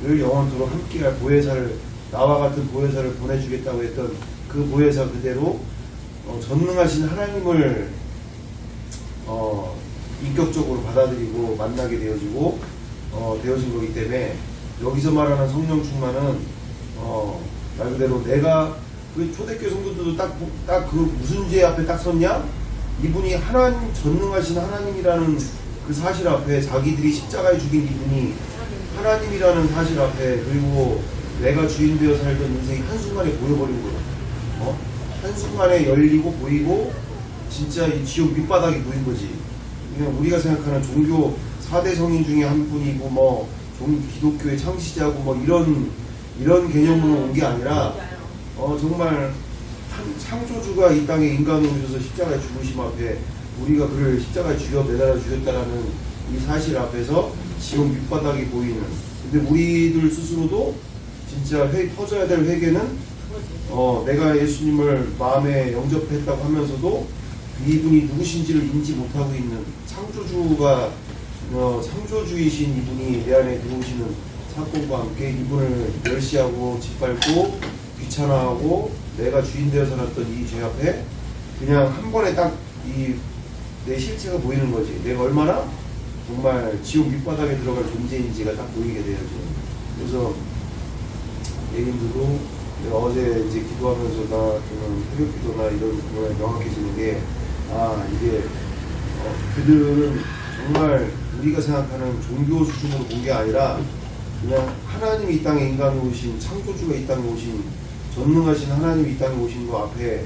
[SPEAKER 5] 너희를 영원토록 함께할 보혜사를 나와 같은 보혜사를 보내주겠다고 했던 그 보혜사 그대로 전능하신 하나님을 인격적으로 받아들이고 만나게 되어지고 되어진 거기 때문에 여기서 말하는 성령 충만은 말 그대로 내가 그 초대교회 성도들도 딱 그 무슨 죄 앞에 딱 섰냐? 이분이 하나님 전능하신 하나님이라는 그 사실 앞에 자기들이 십자가에 죽인 이분이 하나님이라는 사실 앞에 그리고 내가 주인 되어 살던 인생이 한순간에 보여버린 거야. 한순간에 열리고 보이고 진짜 이 지옥 밑바닥이 보인 거지. 그냥 우리가 생각하는 종교 4대 성인 중에 한 분이고 뭐 기독교의 창시자고 뭐 이런 개념으로 온 게 아니라 정말 창조주가 이 땅에 인간으로 오셔서 십자가에 죽으심 앞에 우리가 그를 십자가에 죽여 매달아 주셨다라는 이 사실 앞에서 지옥 밑바닥이 보이는. 근데 우리들 스스로도 진짜 터져야 될 회개는 내가 예수님을 마음에 영접했다고 하면서도 이분이 누구신지를 인지 못하고 있는 창조주가 창조주이신 이분이 내 안에 들어오시는 사건과 함께 이분을 멸시하고 짓밟고 귀찮아하고 내가 주인 되어 살았던 이 죄 앞에 그냥 한 번에 딱 내 실체가 보이는 거지. 내가 얼마나 정말 지옥 밑바닥에 들어갈 존재인지가 딱 보이게 되어져. 그래서 예인들도 내가 어제 이제 기도하면서 저는 새벽 기도나 이런 부분에 명확해지는 게 이게 그들은 정말 우리가 생각하는 종교 수준으로 본 게 아니라 그냥 하나님이 이 땅에 인간으로 오신 창조주가 이 땅에 오신 전능하신 하나님이 이 땅에 오신 것 앞에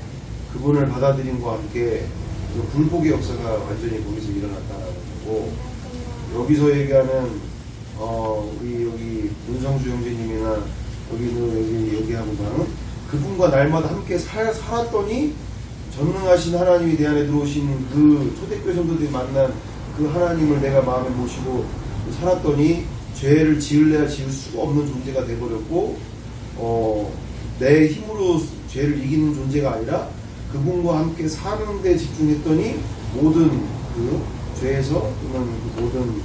[SPEAKER 5] 그분을 받아들인 것과 함께 그 불복의 역사가 완전히 거기서 일어났다는 거고 여기서 얘기하는 우리 여기 문성주 형제님이나 여기 하고 가는 그분과 날마다 함께 살았더니 전능하신 하나님이 내 안에 들어오신 그 초대교회 성도들이 만난 그 하나님을 내가 마음에 모시고 살았더니 죄를 지을래야 지을 수가 없는 존재가 돼버렸고 내 힘으로 죄를 이기는 존재가 아니라 그분과 함께 사는 데 집중했더니 모든 그 죄에서 또는 그 모든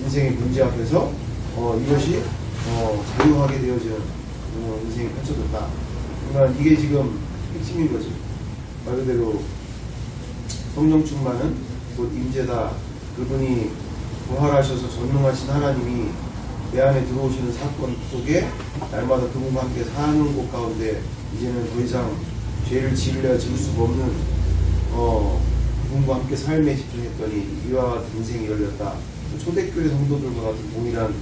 [SPEAKER 5] 인생의 문제 앞에서 이것이 자유하게 되어지는 인생이 펼쳐졌다. 그러니까 이게 지금 핵심인 거지. 말 그대로 성령 충만은 곧 임재다. 그분이 부활하셔서 전능하신 하나님이 내 안에 들어오시는 사건 속에 날마다 그분과 함께 사는 곳 가운데 이제는 더 이상 죄를 지으려 지을 수가 없는 그분과 함께 삶에 집중했더니 이와 같은 인생이 열렸다. 초대교회 성도들과 같은 동일한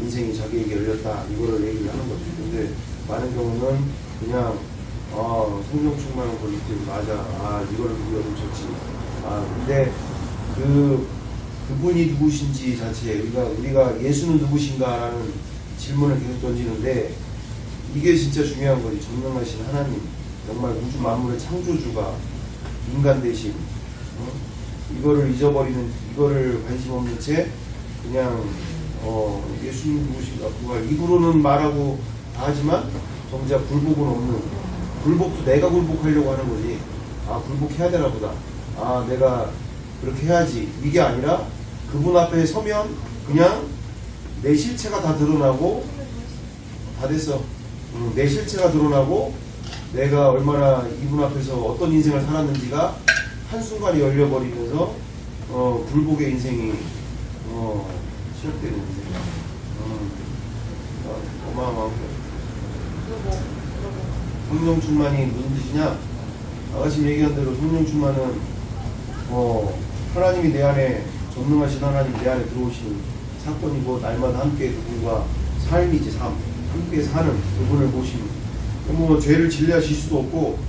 [SPEAKER 5] 인생이 자기에게 열렸다. 이거를 얘기를 하는 거죠. 근데 많은 경우는 그냥 성령 충만한 거기 때문에 맞아. 이거를 우리가 놓쳤지. 근데 그분이 누구신지 자체에 우리가 예수는 누구신가라는 질문을 계속 던지는데 이게 진짜 중요한 거지. 전능하신 하나님, 정말 우주 만물의 창조주가 인간 대신 이거를 잊어버리는, 이거를 관심 없는 채 그냥 예수님 누구신가 그걸 입으로는 말하고 다 하지만 정작 굴복은 없는, 굴복도 내가 굴복하려고 하는 거지. 굴복해야 되나 보다. 내가 그렇게 해야지. 이게 아니라 그분 앞에 서면 그냥 내 실체가 다 드러나고 다 됐어. 내 실체가 드러나고 내가 얼마나 이분 앞에서 어떤 인생을 살았는지가 한순간에 열려버리면서 굴복의 인생이 시작되는 인생이야. 어마어마한 거야. 성령 충만이 무슨 뜻이냐? 아까 지금 얘기한 대로 성령 충만은 하나님이 내 안에, 전능하신 하나님 내 안에 들어오시는 사건이고 날마다 함께 그분과 삶이지. 삶 함께 사는 그분을 보시는. 죄를 진례하실 수도 없고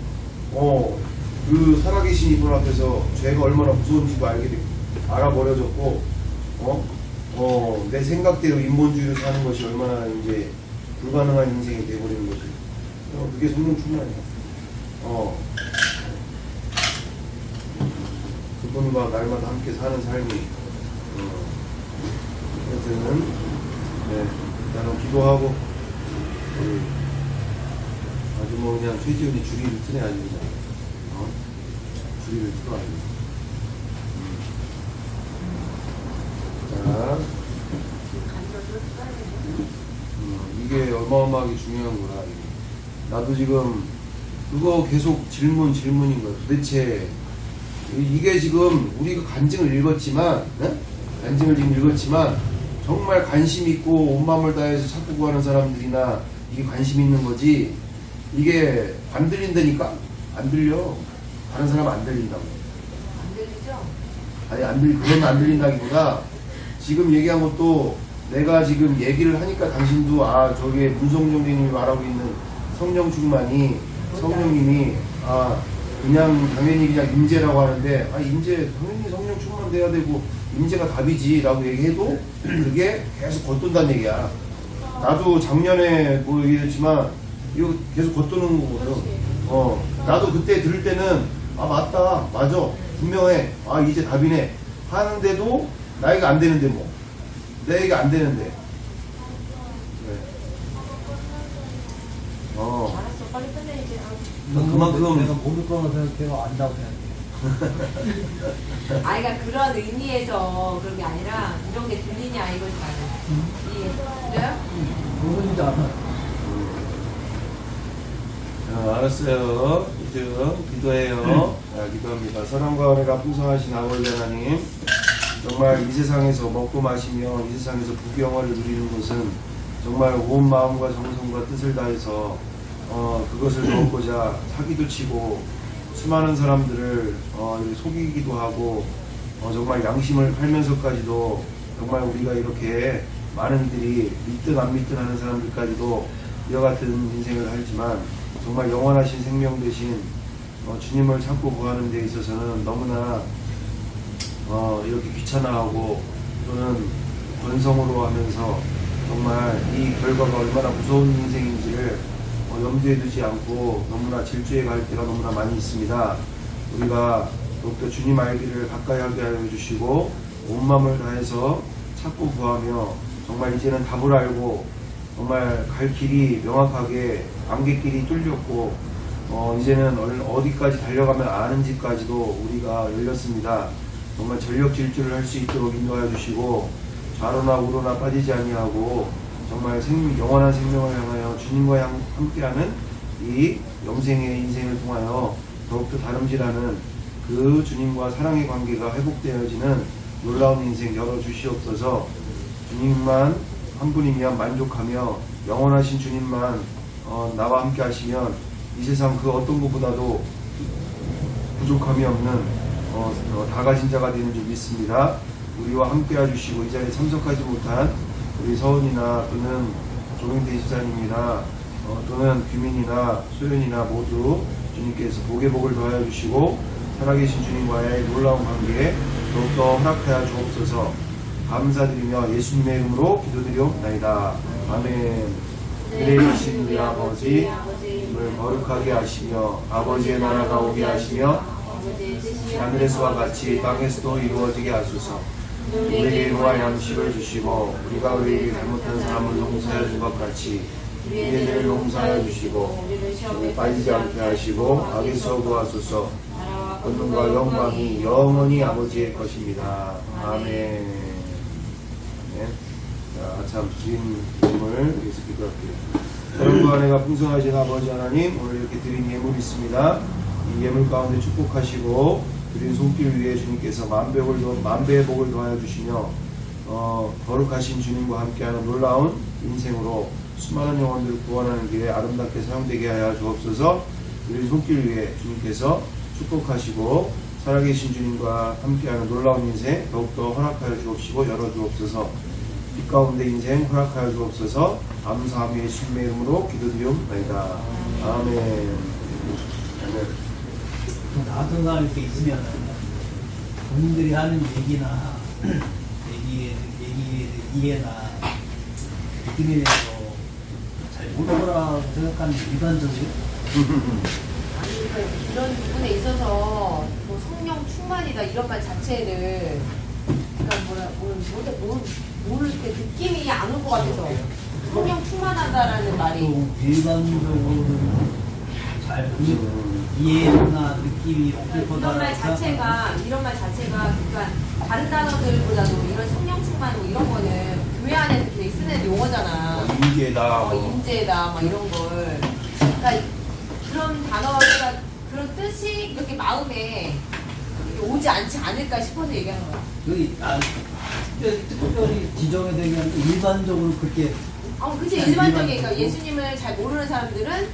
[SPEAKER 5] 그 살아계신 이분 앞에서 죄가 얼마나 무서운지도 알아버려졌고 내 생각대로 인본주의로 사는 것이 얼마나 이제 불가능한 인생이 되어버리는 거지. 그게 성령 충만이야. 그분과 날마다 함께 사는 삶이 하여튼은 일단은 기도하고 아주 그냥 최지훈이 주리를 트네. 아주 그냥 주리를 틀어. 아주 이게 어마어마하게 중요한 거라. 이게. 나도 지금 그거 계속 질문인 거야. 도대체 이게 지금 우리가 간증을 읽었지만, 네? 간증을 지금 읽었지만 정말 관심 있고 온 마음을 다해서 찾고 구하는 사람들이나 이게 관심 있는 거지. 이게 안 들린다니까? 안 들려. 다른 사람 안 들린다고.
[SPEAKER 2] 안 들리죠?
[SPEAKER 5] 아니 그건 안 들린다기보다 지금 얘기한 것도 내가 지금 얘기를 하니까 당신도 저게 문성정님이 말하고 있는 성령 충만이 성령님이 그냥 당연히 그냥 임재라고 하는데 임재 당연히 성령 충만돼야 되고 임재가 답이지라고 얘기해도 그게 계속 겉돈다는 얘기야. 나도 작년에 뭐 얘기했지만 이거 계속 겉도는 거거든. 나도 그때 들을 때는 맞다 맞아 분명해 이제 답이네 하는데도 나이가 안 되는데 뭐 내 얘기가 안 되는데 그래.
[SPEAKER 2] 알았어, 빨리 끝내야지.
[SPEAKER 5] 그만큼
[SPEAKER 3] 내가 모를 거라고 생각해요. 안다고 생각해요.
[SPEAKER 2] 그러니까 그런 의미에서 그런 게 아니라 이런 게 들리냐 이거지 나는. 그래요?
[SPEAKER 3] 모르지도 않아.
[SPEAKER 5] 알았어요. 이제 기도해요. 기도합니다. 사랑과 은혜가 풍성하신 아버지 하나님, 정말 이 세상에서 먹고 마시며 이 세상에서 부귀영화를 누리는 것은 정말 온 마음과 정성과 뜻을 다해서 그것을 넣고자 사기도 치고 수많은 사람들을 속이기도 하고 정말 양심을 팔면서까지도 정말 우리가 이렇게 많은 이들이 믿든 안 믿든 하는 사람들까지도 이와 같은 인생을 살지만 정말 영원하신 생명 대신 주님을 찾고 구하는 데 있어서는 너무나 이렇게 귀찮아하고 또는 번성으로 하면서 정말 이 결과가 얼마나 무서운 인생인지를 염두에 두지 않고 너무나 질주해 갈 때가 너무나 많이 있습니다. 우리가 더욱더 주님 알기를 가까이 하게 하여 주시고 온 마음을 다해서 찾고 구하며 정말 이제는 답을 알고 정말 갈 길이 명확하게 안갯길이 뚫렸고 이제는 어디까지 달려가면 아는 집까지도 우리가 열렸습니다. 정말 전력 질주를 할 수 있도록 인도하여 주시고 좌로나 우로나 빠지지 아니하고 정말 영원한 생명을 향하여 주님과 함께하는 이 영생의 인생을 통하여 더욱더 다름질하는 그 주님과 사랑의 관계가 회복되어지는 놀라운 인생 열어주시옵소서. 주님만 한 분이면 만족하며 영원하신 주님만 나와 함께 하시면 이 세상 그 어떤 것보다도 부족함이 없는 다 가진 자가 되는 줄 믿습니다. 우리와 함께 해주시고 이 자리에 참석하지 못한 우리 서은이나 또는 조경태 집사님이나 또는 규민이나 소연이나 모두 주님께서 복의 복을 더하여 주시고 살아계신 주님과의 놀라운 관계 더욱더 허락하여 주옵소서. 감사드리며 예수님의 이름으로 기도드리옵나이다. 아멘. 은혜이신 우리 아버지, 님을 거룩하게 하시며 아버지의 나라가 오게 하시며 하늘에서와 같이 땅에서도 이루어지게 하소서. 우리에게 일과 양식을 주시고 우리가 우리에게 잘못한 사람을 용서하여 준 것 같이 우리를 용서하여 주시고 우리 빠지지 않게 하시고 악에서 구하소서. 권능과 영광이 영원히 아버지의 것입니다. 아멘. 참 주님을 위해서 기도할게요. 사랑과 은혜가 풍성하신 아버지 하나님, 오늘 이렇게 드린 예물이 있습니다. 이 예물 가운데 축복하시고 드린 손길 위에 주님께서 만배의 복을 더하여 주시며 거룩하신 주님과 함께하는 놀라운 인생으로 수많은 영혼들을 구원하는 길에 아름답게 사용되게 하여 주옵소서. 드린 손길 위에 주님께서 축복하시고 살아계신 주님과 함께하는 놀라운 인생 더욱더 허락하여 주옵시고 열어주옵소서. 빛 가운데 인생 허락하여 주옵소서. 감사하며 예수님의 이름으로 기도드리옵나이다. 아멘.
[SPEAKER 3] 나 같은 사람이 이렇게 있으면 본인들이 하는 얘기나 이해나 느낌에 대해서 잘 모르더라고 생각하는 일반적이에요.
[SPEAKER 2] 이런 부분에 있어서 뭐 성령 충만이다 이런 말 자체를 그러니까 뭘 이렇게 느낌이 안 올 것 같아서 성령 충만하다라는 말이
[SPEAKER 3] 또 일반적으로 잘 이해나 느낌이 없을
[SPEAKER 2] 이런 말
[SPEAKER 3] 거다라고
[SPEAKER 2] 자체가 그러니까 다른 단어들보다도 이런 성령 충만 충만하고 이런 거는 교회 안에서 되게 쓰는 용어잖아.
[SPEAKER 5] 인재다.
[SPEAKER 2] 인재다, 막 이런 걸. 그러니까 그런 단어가 그런 뜻이 이렇게 마음에 이렇게 오지 않지 않을까 싶어서 얘기하는 거야.
[SPEAKER 3] 여기 특별히 지정에 대한 일반적으로 그렇게
[SPEAKER 2] 그치.
[SPEAKER 3] 일반적으로.
[SPEAKER 2] 그러니까 예수님을 잘 모르는 사람들은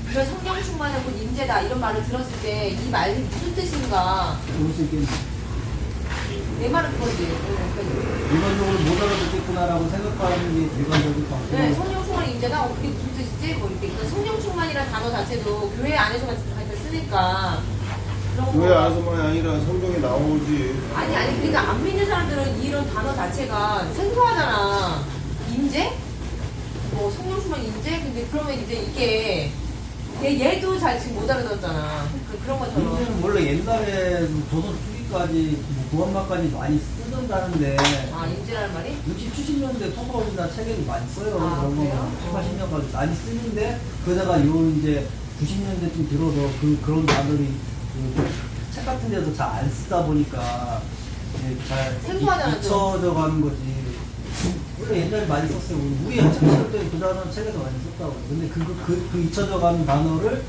[SPEAKER 2] 이런 성령 충만은 곧 인재다 이런 말을 들었을 때 이 말이 무슨 뜻인가.
[SPEAKER 3] 볼 수 있겠네.
[SPEAKER 2] 내 말은 그거지. 그러니까
[SPEAKER 3] 일반적으로 못 알아듣겠구나라고 생각하는 게 일반적인 방법.
[SPEAKER 2] 네, 성령 충만의 인재다. 그게 무슨 뜻이지? 뭐 이렇게 그러니까 성령 충만이라는 단어 자체도 교회 안에서만 쓰니까 그런
[SPEAKER 5] 교회
[SPEAKER 2] 거.
[SPEAKER 5] 안에서만이 아니라 성경에 나오지.
[SPEAKER 2] 아니 그러니까 안 믿는 사람들은 이런 단어 자체가 생소하잖아. 인재? 뭐 성령 충만 인재? 근데 그러면 이제 이게 얘도 잘 지금 못 알아듣잖아. 그런 것처럼.
[SPEAKER 3] 인제는 원래 옛날에 조선 초기까지 구한말까지 많이 쓰던다는데
[SPEAKER 2] 인재라는 말이?
[SPEAKER 3] 60, 70년대 토속어나 책에도 많이 써요. 그런
[SPEAKER 2] 그래요?
[SPEAKER 3] 거 7, 80년까지 많이 쓰는데 그러다가 요 이제 90년대쯤 들어서 그런 단어들이 책 같은 데서 잘 안 쓰다 보니까 이제 잘
[SPEAKER 2] 생소하잖아, 좀.
[SPEAKER 3] 잊혀져 가는 거지. 원래 옛날에 많이 썼어요. 우리 한참 쓸 때 그 단어 책에서 많이 썼다고. 근데 그 잊혀져 가는 단어를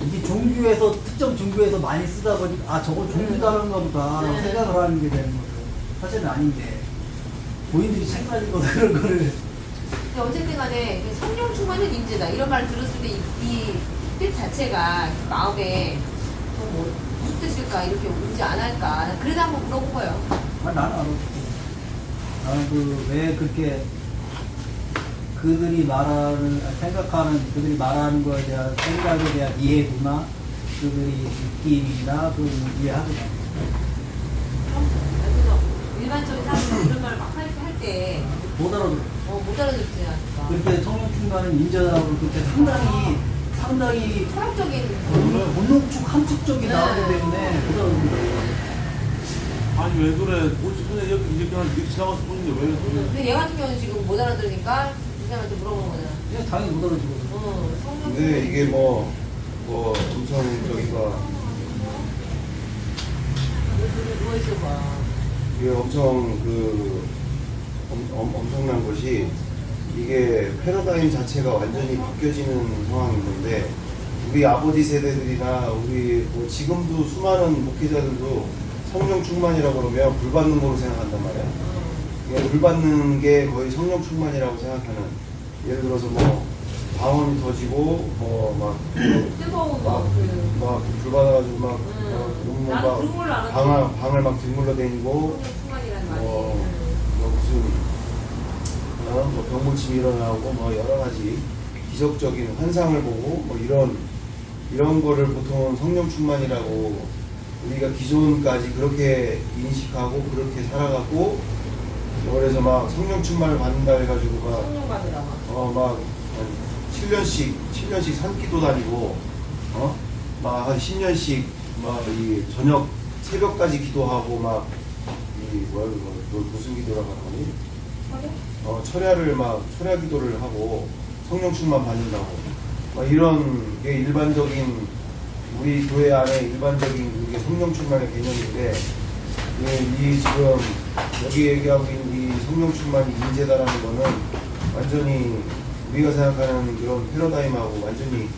[SPEAKER 3] 이게 종교에서 특정 종교에서 많이 쓰다 보니까 저건 종교 단어인가 보다
[SPEAKER 2] 네.
[SPEAKER 3] 생각을 하는 게 되는 거죠. 사실은 아닌데 본인들이 책 가지고 그런 거를
[SPEAKER 2] 근데 어쨌든 간에 성령 충만은 인재다 이런 말을 들었을 때 이 뜻 자체가 마음에 뭐 무슨 뜻일까 이렇게 오지 않을까 그래서 한번 물어본 거예요.
[SPEAKER 3] 나는 알아. 나는 왜 그렇게 그들이 말하는 거에 대한 생각에 대한 이해구나, 그들이 느낌이나 그 이해하더라.
[SPEAKER 2] 그래서 일반적인 사람들이 이런 말을 막 할 때
[SPEAKER 3] 못 알아들어.
[SPEAKER 2] 못 알아듣지 않을까.
[SPEAKER 3] 그렇게 성령 충만은 인자라고 그때 상당히
[SPEAKER 2] 철학적인
[SPEAKER 3] 본능축 함축적이 나오기 때문에 못 알아들어.
[SPEAKER 4] 아니 왜 그래? 뭐지 그냥 여기 이렇게 이렇게 지나가서 보는데 왜 그래?
[SPEAKER 2] 근데 얘 같은 경우는 지금 못 알아들으니까 이 사람한테 물어보는 거잖아.
[SPEAKER 3] 그냥 당연히 못 알아들어.
[SPEAKER 2] 성령
[SPEAKER 5] 근데 이게 뭐 엄청 저기가
[SPEAKER 2] 누워있어 봐.
[SPEAKER 5] 이게 엄청 엄청난 것이 이게 패러다임 자체가 완전히 바뀌어지는 상황이 있는데 우리 아버지 세대들이나 우리 뭐 지금도 수많은 목회자들도 성령 충만이라고 그러면 불 받는 거로 생각한단 말이야. 그냥 불 받는 게 거의 성령 충만이라고 생각하는. 예를 들어서 뭐 방언이 터지고 뭐막
[SPEAKER 2] 뜨거운
[SPEAKER 5] 막불 받아가지고 막
[SPEAKER 2] 나는 그런 걸로 알았지.
[SPEAKER 5] 방을 막 뒹굴러 다니고
[SPEAKER 2] 성령 충만이라는 말이.
[SPEAKER 5] 뭐 무슨 뭐 병고침이 일어나고 뭐 여러 가지 기적적인 환상을 보고 뭐 이런 거를 보통 성령 충만이라고 우리가 기존까지 그렇게 인식하고 그렇게 살아가고 그래서 막 성령 충만을 받는다 해가지고
[SPEAKER 2] 성령 받으라고.
[SPEAKER 5] 막 7년씩 산기도 다니고 막 한 10년씩 막 이 저녁 새벽까지 기도하고 막 이 무슨 기도라고 하니? 철야 기도를 하고 성령 충만 받는다고 막 이런 게 일반적인 우리 교회 안에 일반적인 이게 성령 충만의 개념인데 이 지금 여기 얘기하고 있는 이 성령 충만이 인재다라는 거는 완전히 우리가 생각하는 그런 패러다임하고 완전히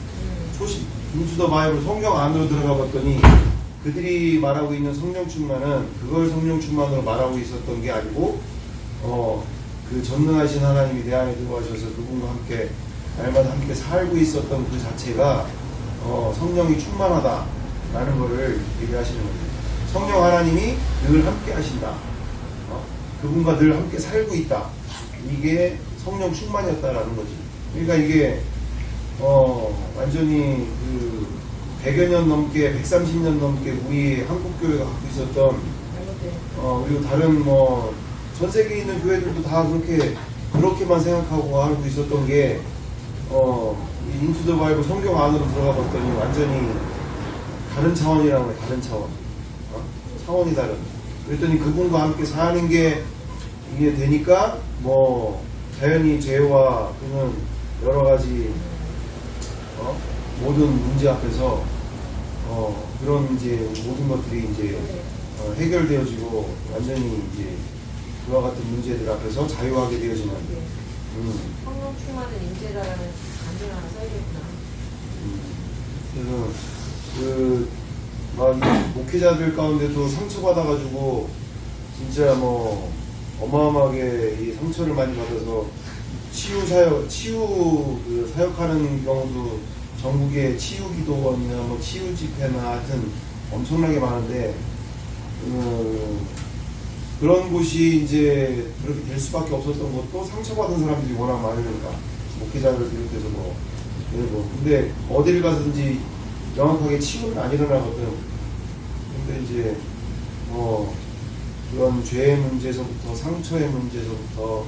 [SPEAKER 5] 초심 인투 더 바이블 성경 안으로 들어가 봤더니 그들이 말하고 있는 성령 충만은 그걸 성령 충만으로 말하고 있었던 게 아니고 그 전능하신 하나님이 내 안에 들어가셔서 그분과 함께 날마다 함께 살고 있었던 그 자체가 성령이 충만하다라는 거를 얘기하시는 겁니다. 성령 하나님이 늘 함께 하신다. 그분과 늘 함께 살고 있다. 이게 성령 충만이었다라는 거지. 그러니까 이게 완전히 그 100여 년 넘게 130년 넘게 우리 한국 교회가 갖고 있었던 그리고 다른 뭐 전 세계에 있는 교회들도 다 그렇게만 생각하고 알고 있었던 게 이 인투 더 바이블 성경 안으로 들어가 봤더니 완전히 다른 차원이라는 거예요. 다른 차원. 차원이 다른. 그랬더니 그분과 함께 사는 게 이게 되니까 뭐 자연히 죄와 그는 여러 가지 모든 문제 앞에서 그런 이제 모든 것들이 이제 해결되어지고 완전히 이제 그와 같은 문제들 앞에서 자유하게 되어지는
[SPEAKER 2] 성령 충만은 인재다라는 간증 하나 써야겠구나.
[SPEAKER 5] 그래서 막 목회자들 가운데도 상처받아가지고 진짜 뭐 어마어마하게 이 상처를 많이 받아서 치유 그 사역하는 경우도 전국에 치유기도원이나 뭐 치유 집회나 하여튼 엄청나게 많은데 그런 곳이 이제 그렇게 될 수밖에 없었던 것도 상처받은 사람들이 워낙 많으니까 목회자를 비롯해서 뭐 근데 어디를 가든지 명확하게 치유는 안 일어나거든. 근데 이제 그런 죄의 문제에서부터 상처의 문제에서부터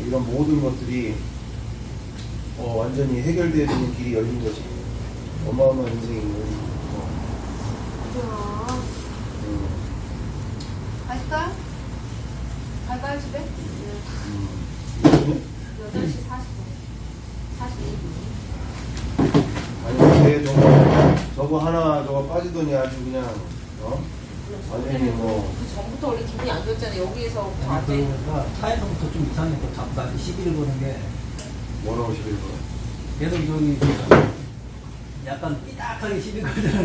[SPEAKER 5] 이런 모든 것들이 완전히 해결되는 길이 열린 거지. 어마어마한 인생인 거지.
[SPEAKER 2] 그렇구나. 갈까? 갈까요, 집에? 8시 40분. 42분.
[SPEAKER 5] 아니 근데 저거 하나 저거 빠지더니 아주 그냥 완전히 뭐
[SPEAKER 2] 그 전부터 원래 기분이 안 좋았잖아요. 여기에서
[SPEAKER 3] 아니,
[SPEAKER 2] 갑자기.
[SPEAKER 3] 그러니까 차에서부터 좀 이상했고 잠깐 시비를 거는 게
[SPEAKER 5] 뭐라고 싶어요?
[SPEAKER 3] 계속 저기 약간 삐딱하게 시비 걸더라는